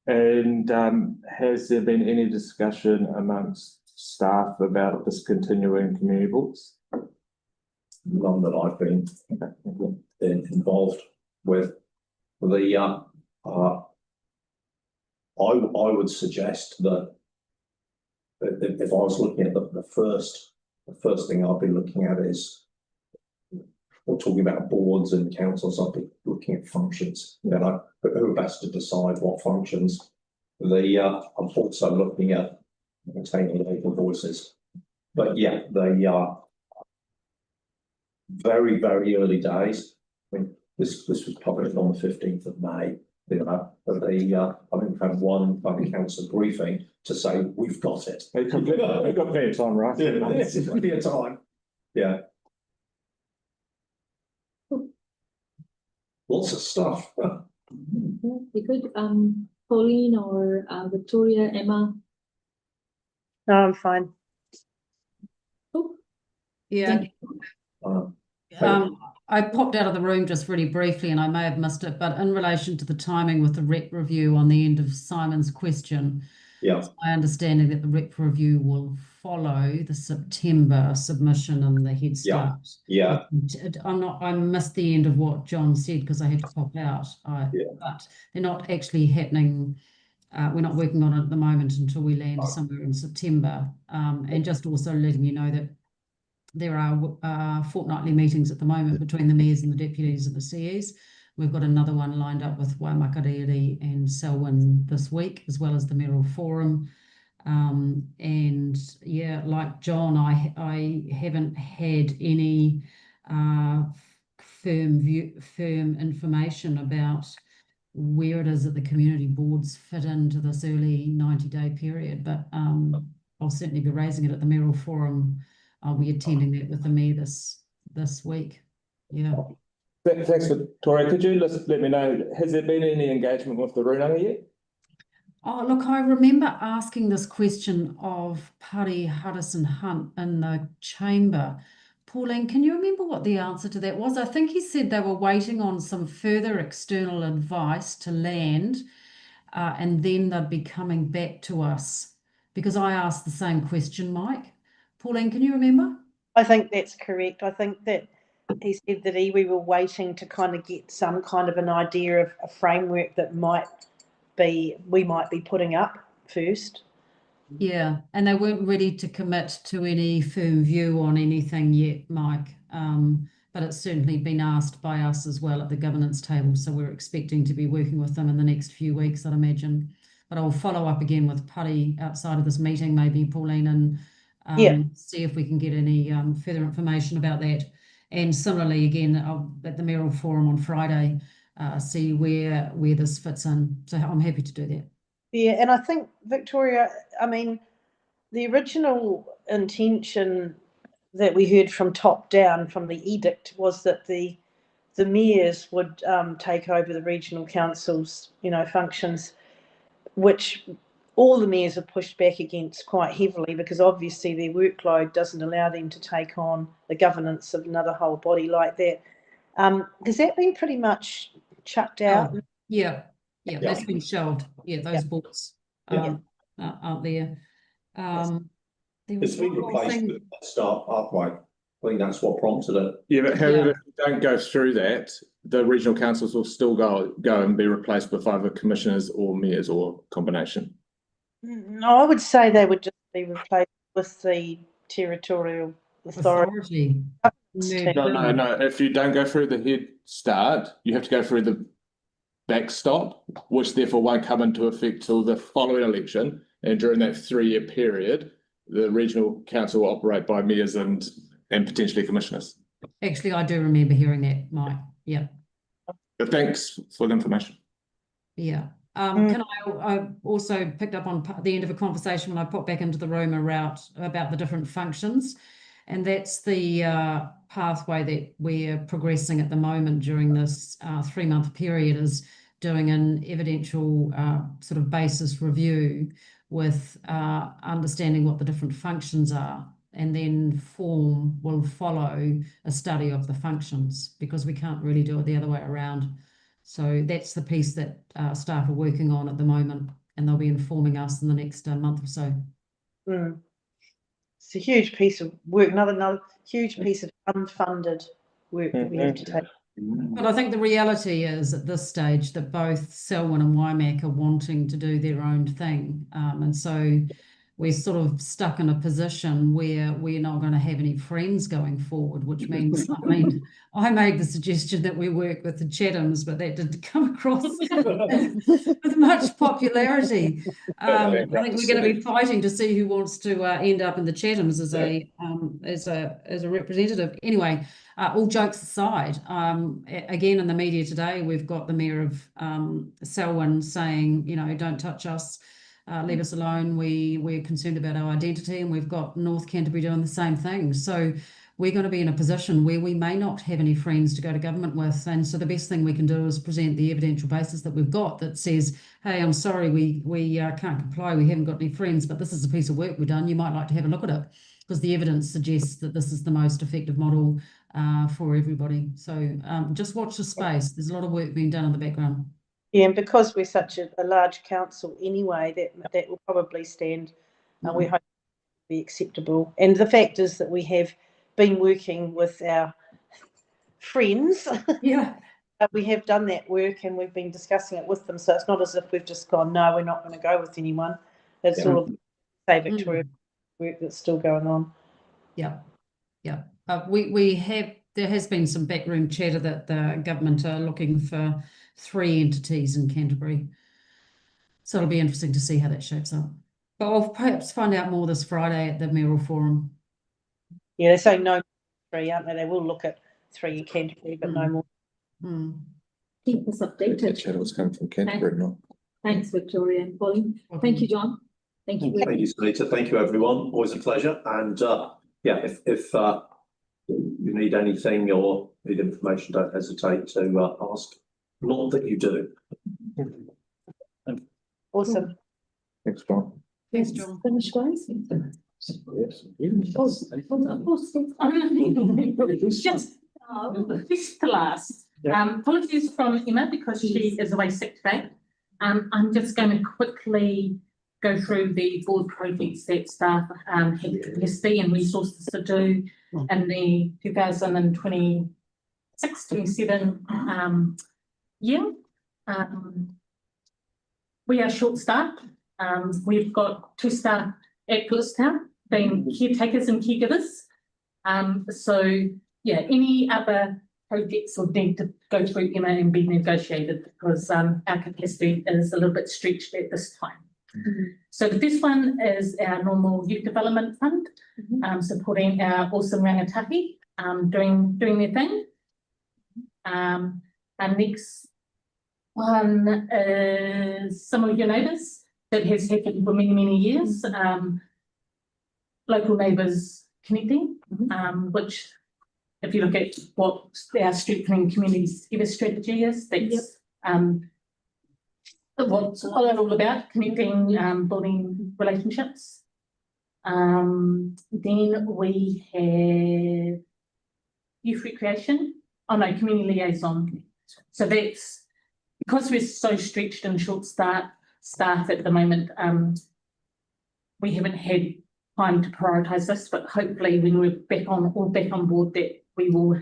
And has there been any discussion amongst staff about discontinuing community books? none that I've been involved with. I would suggest that if I was looking at the first thing I'd be looking at is, we're talking about boards and councils, I'd be looking at functions. Then who best to decide what functions. I'm also looking at maintaining local voices. But yeah, they are very, very early days. I mean, this was published on the 15th of May. You know, but I think we've had one by the council briefing to say we've got it. We've got plenty of time, right? Yeah, it's plenty of time. Yeah. Lots of stuff. You could, Pauline or Victoria, Emma. No, I'm fine. Oh, Yeah. Um, I popped out of the room just really briefly and I may have missed it, but in relation to the timing with the rep review on the end of Simon's question, yeah. it's my understanding that the rep review will follow the September submission and the Head Start. Yeah. I missed the end of what John said because I had to pop out. But they're not actually happening. We're not working on it at the moment until we land somewhere in September. And just also letting you know that there are fortnightly meetings at the moment between the mayors and the deputies and the CEs. We've got another one lined up with Waimakariri and Selwyn this week, as well as the mayoral forum. And yeah, like John, I haven't had any firm information about where it is that the community boards fit into this early 90-day period, but I'll certainly be raising it at the mayoral forum. I'll be attending that with the mayor this week. Yeah. Thanks, Victoria. Could you let me know, has there been any engagement with the Runanga yet? Oh, look, I remember asking this question of Paddy Huddison Hunt in the chamber. Pauline, can you remember what the answer to that was? I think he said they were waiting on some further external advice to land, and then they'd be coming back to us, because I asked the same question, Mike. Pauline, can you remember? I think that's correct. I think that he said that we were waiting to kind of get some kind of an idea of a framework that we might be putting up first. Yeah, and they weren't ready to commit to any firm view on anything yet, Mike. But it's certainly been asked by us as well at the governance table. So we're expecting to be working with them in the next few weeks, I'd imagine. But I'll follow up again with Paddy outside of this meeting, maybe Pauline, and see if we can get any further information about that. And similarly, again, at the mayoral forum on Friday, see where this fits in. So I'm happy to do that. Yeah, and I think, Victoria, I mean, the original intention that we heard from top down from the edict was that the mayors would take over the regional council's, functions, which all the mayors have pushed back against quite heavily, because obviously their workload doesn't allow them to take on the governance of another whole body like that. Has that been pretty much chucked out? Yeah, that's been shelved. Yeah, those boards aren't there. It's been replaced with a start upright. I think that's what prompted it. Yeah, but however, if you don't go through that, the regional councils will still go and be replaced with either commissioners or mayors or combination. No, I would say they would just be replaced with the territorial authority. No. If you don't go through the Head Start, you have to go through the backstop, which therefore won't come into effect till the following election. And during that 3-year period, the regional council will operate by mayors and potentially commissioners. Actually, I do remember hearing that, Mike. Yeah. But thanks for the information. Yeah. I also picked up on the end of a conversation when I popped back into the room about the different functions, and that's the pathway that we're progressing at the moment during this 3-month period, is doing an evidential sort of basis review with understanding what the different functions are, and then form will follow a study of the functions, because we can't really do it the other way around. So that's the piece that staff are working on at the moment, and they'll be informing us in the next month or so. It's a huge piece of work, another huge piece of unfunded work that we have to take. But I think the reality is at this stage that both Selwyn and Waimak are wanting to do their own thing. And so we're sort of stuck in a position where we're not going to have any friends going forward, which means, I mean, I made the suggestion that we work with the Chathams, but that didn't come across with much popularity. I think we're going to be fighting to see who wants to end up in the Chathams as a representative. Anyway, all jokes aside, again in the media today, we've got the Mayor of Selwyn saying, you know, don't touch us. Leave us alone. We're concerned about our identity, and we've got North Canterbury doing the same thing. So we're going to be in a position where we may not have any friends to go to government with. And so the best thing we can do is present the evidential basis that we've got that says, hey, I'm sorry, we can't comply. We haven't got any friends, but this is a piece of work we've done. You might like to have a look at it, because the evidence suggests that this is the most effective model for everybody. So just watch the space. There's a lot of work being done in the background. Yeah, and because we're such a large council anyway, that will probably stand, and we hope it will be acceptable. And the fact is that we have been working with our friends. Yeah. We have done that work and we've been discussing it with them. So it's not as if we've just gone, no, we're not going to go with anyone. It's all of Say Victoria work that's still going on. Yeah. Yeah. There has been some backroom chatter that the government are looking for 3 entities in Canterbury. So it'll be interesting to see how that shapes up. But I'll perhaps find out more this Friday at the Mayoral Forum. Yeah, they say no 3, aren't they? They will look at 3 in Canterbury, but no more. Keep us updated. That chatter was coming from Canterbury, not. Thanks, Victoria and Pauline. Thank you, John. Thank you. Thank you, Sunita. Thank you, everyone. Always a pleasure. And yeah, if you need anything or need information, don't hesitate to ask. Not that you do. Awesome. Thanks, John. Thanks, John. Finish, guys. Just to last. Apologies from Emma because she is away sick today. I'm just going to quickly go through the board projects that staff had capacity and resources to do in the 2026-27 year. We are short-staffed. We've got 2 staff at Phillistown being caretakers and caregivers. So yeah, any other projects will need to go through Emma and be negotiated because our capacity is a little bit stretched at this time. So the first one is our normal youth development fund, supporting our awesome rangatahi, doing their thing. Our next one is Some of Your Neighbours, that has happened for many, many years. Local neighbours connecting, which if you look at what our strengthening communities together strategy is, that's what's all about, connecting, building relationships. Then we have youth recreation, community liaison. So that's because we're so stretched and short staff at the moment, we haven't had time to prioritise this, but hopefully when we're back on board that we will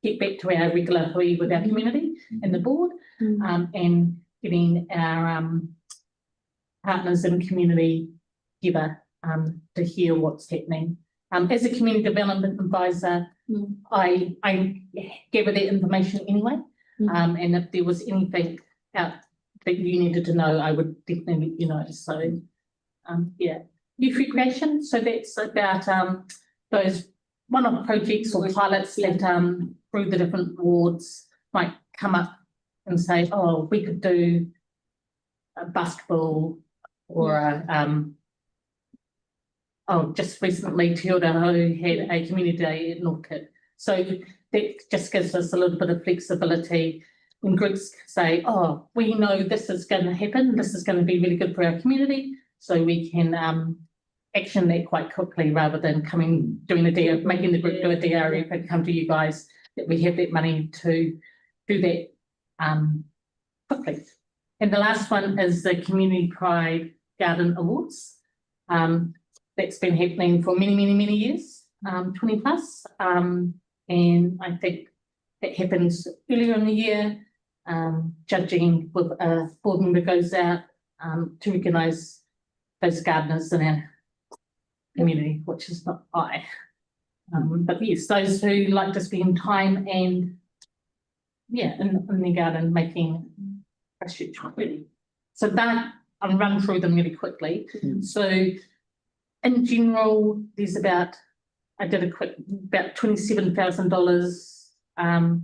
get back to our regular hui with our community and the board, and getting our partners in community together to hear what's happening. As a community development advisor, I gather that information anyway, and if there was anything out that you needed to know, I would definitely let you know. So yeah, youth recreation. So that's about those one-off projects or pilots that through the different wards might come up and say, oh, we could do a basketball or just recently Te Ōrāhau had a community day at Northcote. So that just gives us a little bit of flexibility when groups say, oh, we know this is going to happen, this is going to be really good for our community, so we can action that quite quickly rather than doing a DR, making the group do a DRF and come to you guys, that we have that money to do that quickly. And the last one is the Community Pride Garden Awards. that's been happening for many years, 20 plus. And I think that happens earlier in the year, judging with a board member goes out to recognise those gardeners in our community, which is not I. But yes, those who like to spend time and in the garden making a church ready. So that I'll run through them really quickly. So in general, there's about $27,000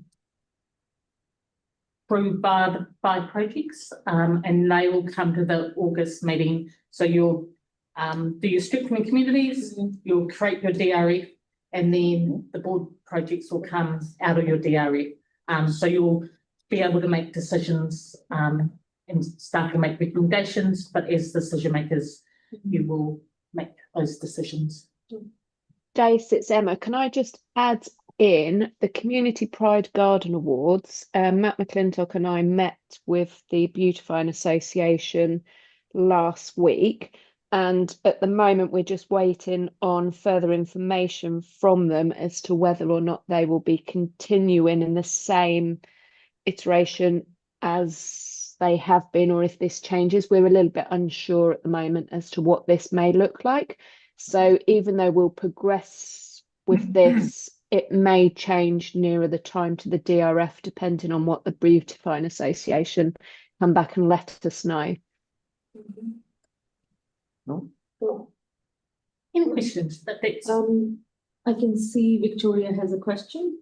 approved by projects, and they will come to the August meeting. So you'll do your strengthening communities, you'll create your DRF, and then the board projects will come out of your DRF. So you'll be able to make decisions and start to make recommendations, but as decision makers, you will make those decisions. Dace, it's Emma. Can I just add in the Community Pride Garden Awards? Matt McClintock and I met with the Beautifying Association last week, and at the moment we're just waiting on further information from them as to whether or not they will be continuing in the same iteration as they have been, or if this changes. We're a little bit unsure at the moment as to what this may look like. So even though we'll progress with this, it may change nearer the time to the DRF, depending on what the Beautifying Association come back and let us know. No? Any questions? I can see Victoria has a question.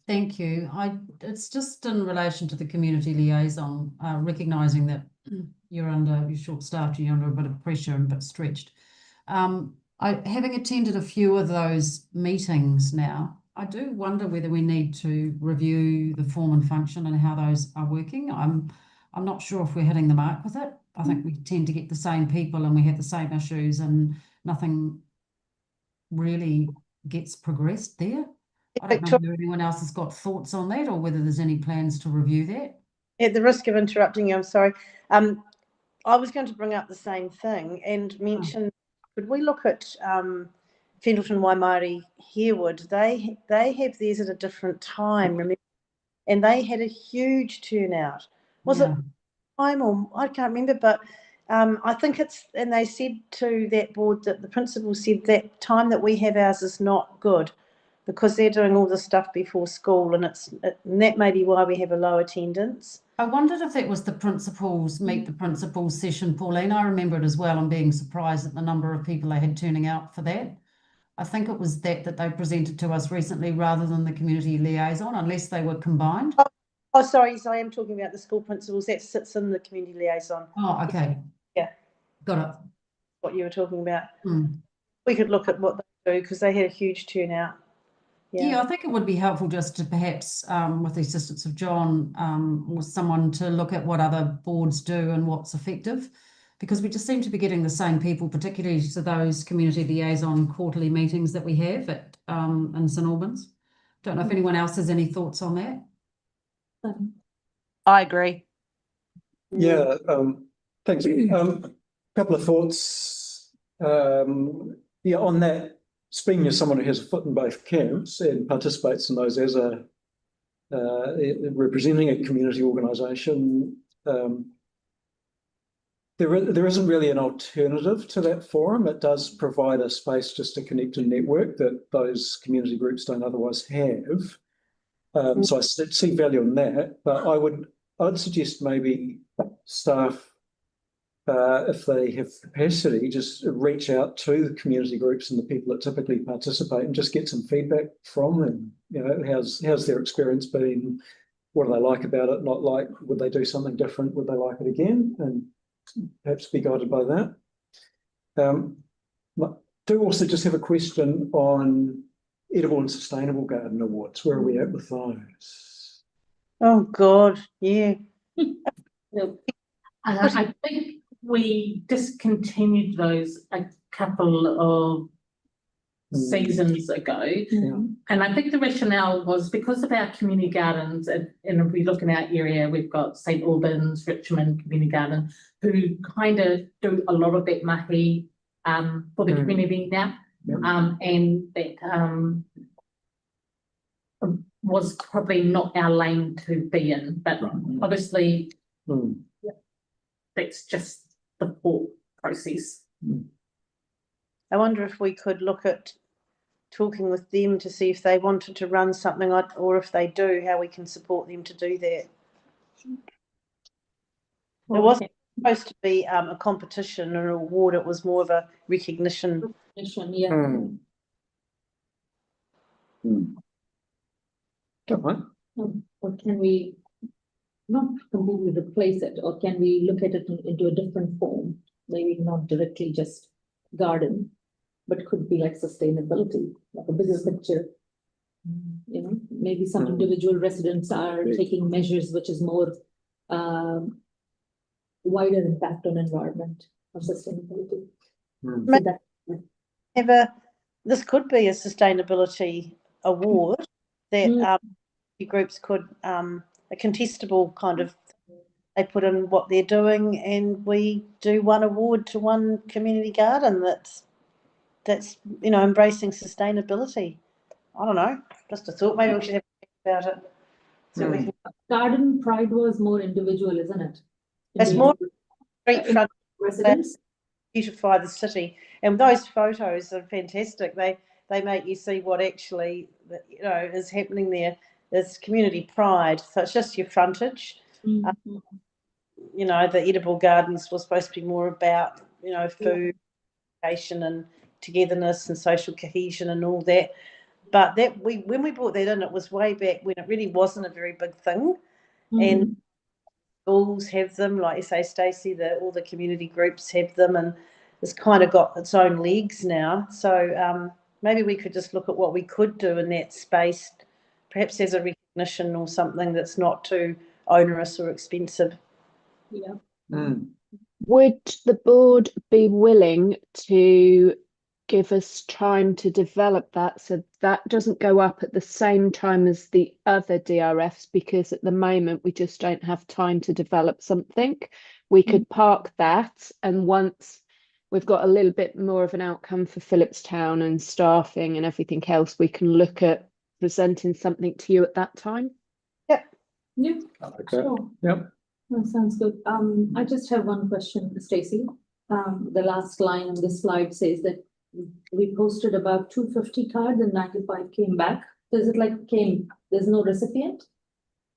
Thank you. It's just in relation to the community liaison, recognising that you're short-staffed, you're under a bit of pressure and a bit stretched. Having attended a few of those meetings now, I do wonder whether we need to review the form and function and how those are working. I'm not sure if we're hitting the mark with it. I think we tend to get the same people and we have the same issues and nothing really gets progressed there. I don't know whether anyone else has got thoughts on that or whether there's any plans to review that. At the risk of interrupting you, I'm sorry. I was going to bring up the same thing and mention, could we look at Fendleton Waimaori Harewood? They have theirs at a different time, remember? And they had a huge turnout. Was it time or I can't remember, but I think it's, and they said to that board that the principal said that time that we have ours is not good because they're doing all the stuff before school, and and that may be why we have a low attendance. I wondered if that was the principals, meet the principals session, Pauline. I remember it as well and being surprised at the number of people they had turning out for that. I think it was that they presented to us recently rather than the community liaison, unless they were combined. Oh, sorry, so I am talking about the school principals. That sits in the community liaison. Oh, okay. Yeah. Got it. What you were talking about. We could look at what they do because they had a huge turnout. Yeah, I think it would be helpful just to perhaps, with the assistance of John, or someone to look at what other boards do and what's effective, because we just seem to be getting the same people, particularly to those community liaison quarterly meetings that we have at in St Albans. Don't know if anyone else has any thoughts on that. I agree. Yeah, thanks. Couple of thoughts. On that. Speaking as someone who has a foot in both camps and participates in those as a representing a community organisation, there isn't really an alternative to that forum. It does provide a space just to connect and network that those community groups don't otherwise have. So I see value in that, but I'd suggest maybe staff, if they have capacity, just reach out to the community groups and the people that typically participate and just get some feedback from them. You know, how's their experience been? What do they like about it? Not like? Would they do something different? Would they like it again? And perhaps be guided by that. Do also just have a question on edible and sustainable garden awards. Where are we at with those? Oh God, yeah. I think we discontinued those a couple of seasons ago. And I think the rationale was because of our community gardens, and if we look in our area, we've got St Albans, Richmond Community Garden, who kind of do a lot of that mahi for the community now. And that was probably not our lane to be in, but obviously that's just the thought process. I wonder if we could look at talking with them to see if they wanted to run something, or if they do, how we can support them to do that. It wasn't supposed to be a competition or an award, it was more of a recognition. Yeah. Or can we not completely replace it, or can we look at it into a different form? Maybe not directly just garden, but could be like sustainability, like a bigger picture. You know, maybe some individual residents are taking measures which is more wider impact on environment or sustainability. So that, this could be a sustainability award that groups could a contestable kind of, they put in what they're doing, and we do one award to one community garden that's you know, embracing sustainability. I don't know, just a thought. Maybe we should have a think about it. So we can, garden pride was more individual, isn't it? it's more street front residents. Beautify the city, and those photos are fantastic. They make you see what actually, you know, is happening there. There's community pride, so it's just your frontage. You know, the edible gardens was supposed to be more about, you know, food, education, and togetherness and social cohesion and all that. But that when we brought that in, it was way back when it really wasn't a very big thing, and schools have them, like you say, Stacey. All the community groups have them, and it's kind of got its own legs now. So maybe we could just look at what we could do in that space, perhaps as a recognition or something that's not too onerous or expensive. Would the board be willing to give us time to develop that, so that doesn't go up at the same time as the other DRFs, because at the moment we just don't have time to develop something? We could park that, and once we've got a little bit more of an outcome for Phillipstown and staffing and everything else, we can look at presenting something to you at that time. Yeah, Okay. sure. Yep. That sounds good. I just have one question, Stacey. The last line on this slide says that we posted about 250 cards and 95 came back. Does it like there's no recipient?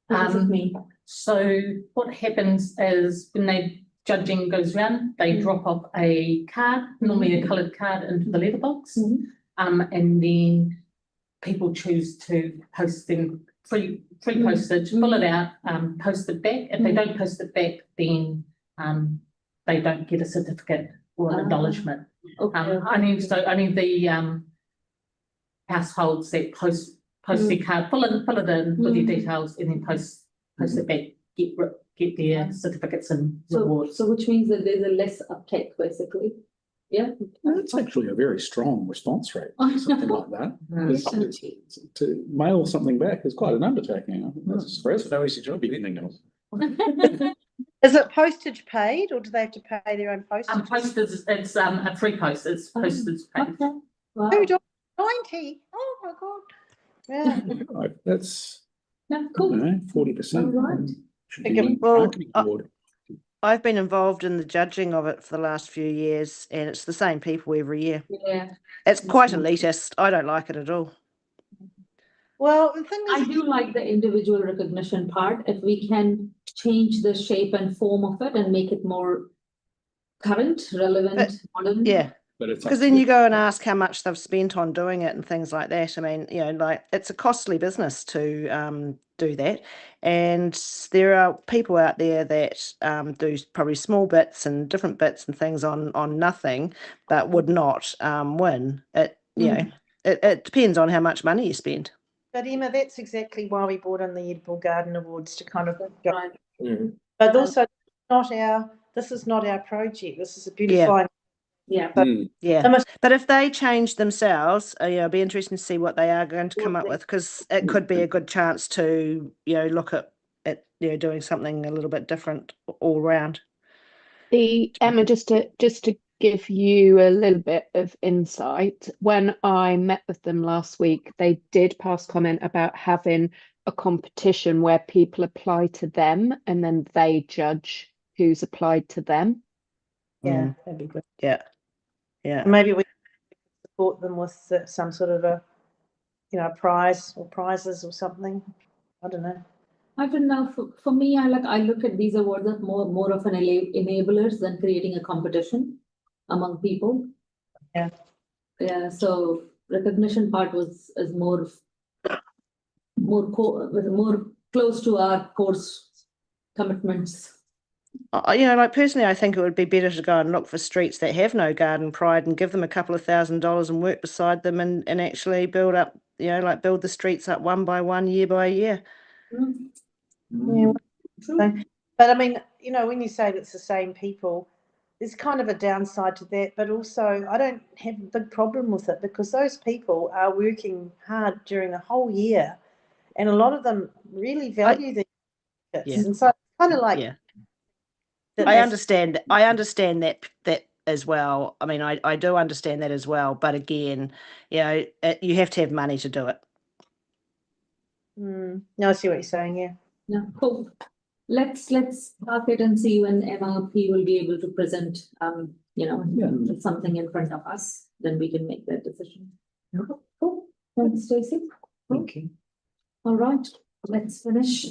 What does it mean? So what happens is when the judging goes around, they drop off a card, normally a coloured card, into the letterbox, and then people choose to post them free postage, fill it out, post it back. If they don't post it back, then they don't get a certificate or an acknowledgement. I mean the households that post their card, fill it in with your details, and then post it back, get their certificates and rewards. So which means that there's a less uptake, basically. Yeah. That's actually a very strong response rate, something like that. To mail something back is quite an undertaking. That's stressful. No easy job. Beginning of. Is it postage paid, or do they have to pay their own postage? Postage, it's a free post. It's postage paid. Wow. $2.90. Oh my god! Yeah. Right, that's Cool. 40%. Right. Should be a Well, marketing award. I've been involved in the judging of it for the last few years, and it's the same people every year. Yeah. It's quite elitist. I don't like it at all. Well, the thing is, I do like the individual recognition part. If we can change the shape and form of it and make it more current, relevant, modern. yeah. But it's Because then you go and ask how much they've spent on doing it and things like that. I mean, you know, like it's a costly business to do that. And there are people out there that do probably small bits and different bits and things on nothing, but would not win. It depends on how much money you spend. But Emma, that's exactly why we brought in the Edible Garden Awards, to kind of but also this is not our project. This is a beautifying. Yeah. But if they change themselves, it'll be interesting to see what they are going to come up with, because it could be a good chance to, look at doing something a little bit different all around. Emma, just to give you a little bit of insight. When I met with them last week, they did pass comment about having a competition where people apply to them and then they judge who's applied to them. Yeah, that'd be good. Yeah. Yeah. Maybe we support them with some sort of a, prize or prizes or something. I don't know. I don't know, for me, I look at these awards as more of an enablers than creating a competition among people. Yeah. Yeah, so recognition part is more close to our course commitments. Personally, I think it would be better to go and look for streets that have no garden pride and give them a couple of $1,000s and work beside them and actually build up, build the streets up one by one, year by year. Yeah. But I mean, when you say it's the same people, there's kind of a downside to that, but also I don't have a big problem with it because those people are working hard during the whole year and a lot of them really value these benefits. And so it's kind of like I understand that as well. I mean, I do understand that as well, but again, you have to have money to do it. No, I see what you're saying. Yeah, cool. Let's park it and see when MRP will be able to present, something in front of us, then we can make that decision. Cool. Thanks, Stacey. Okay. All right, let's finish.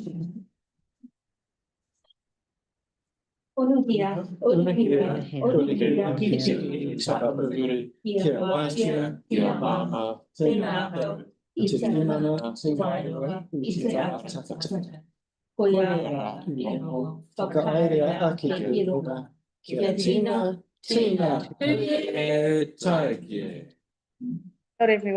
Not everyone.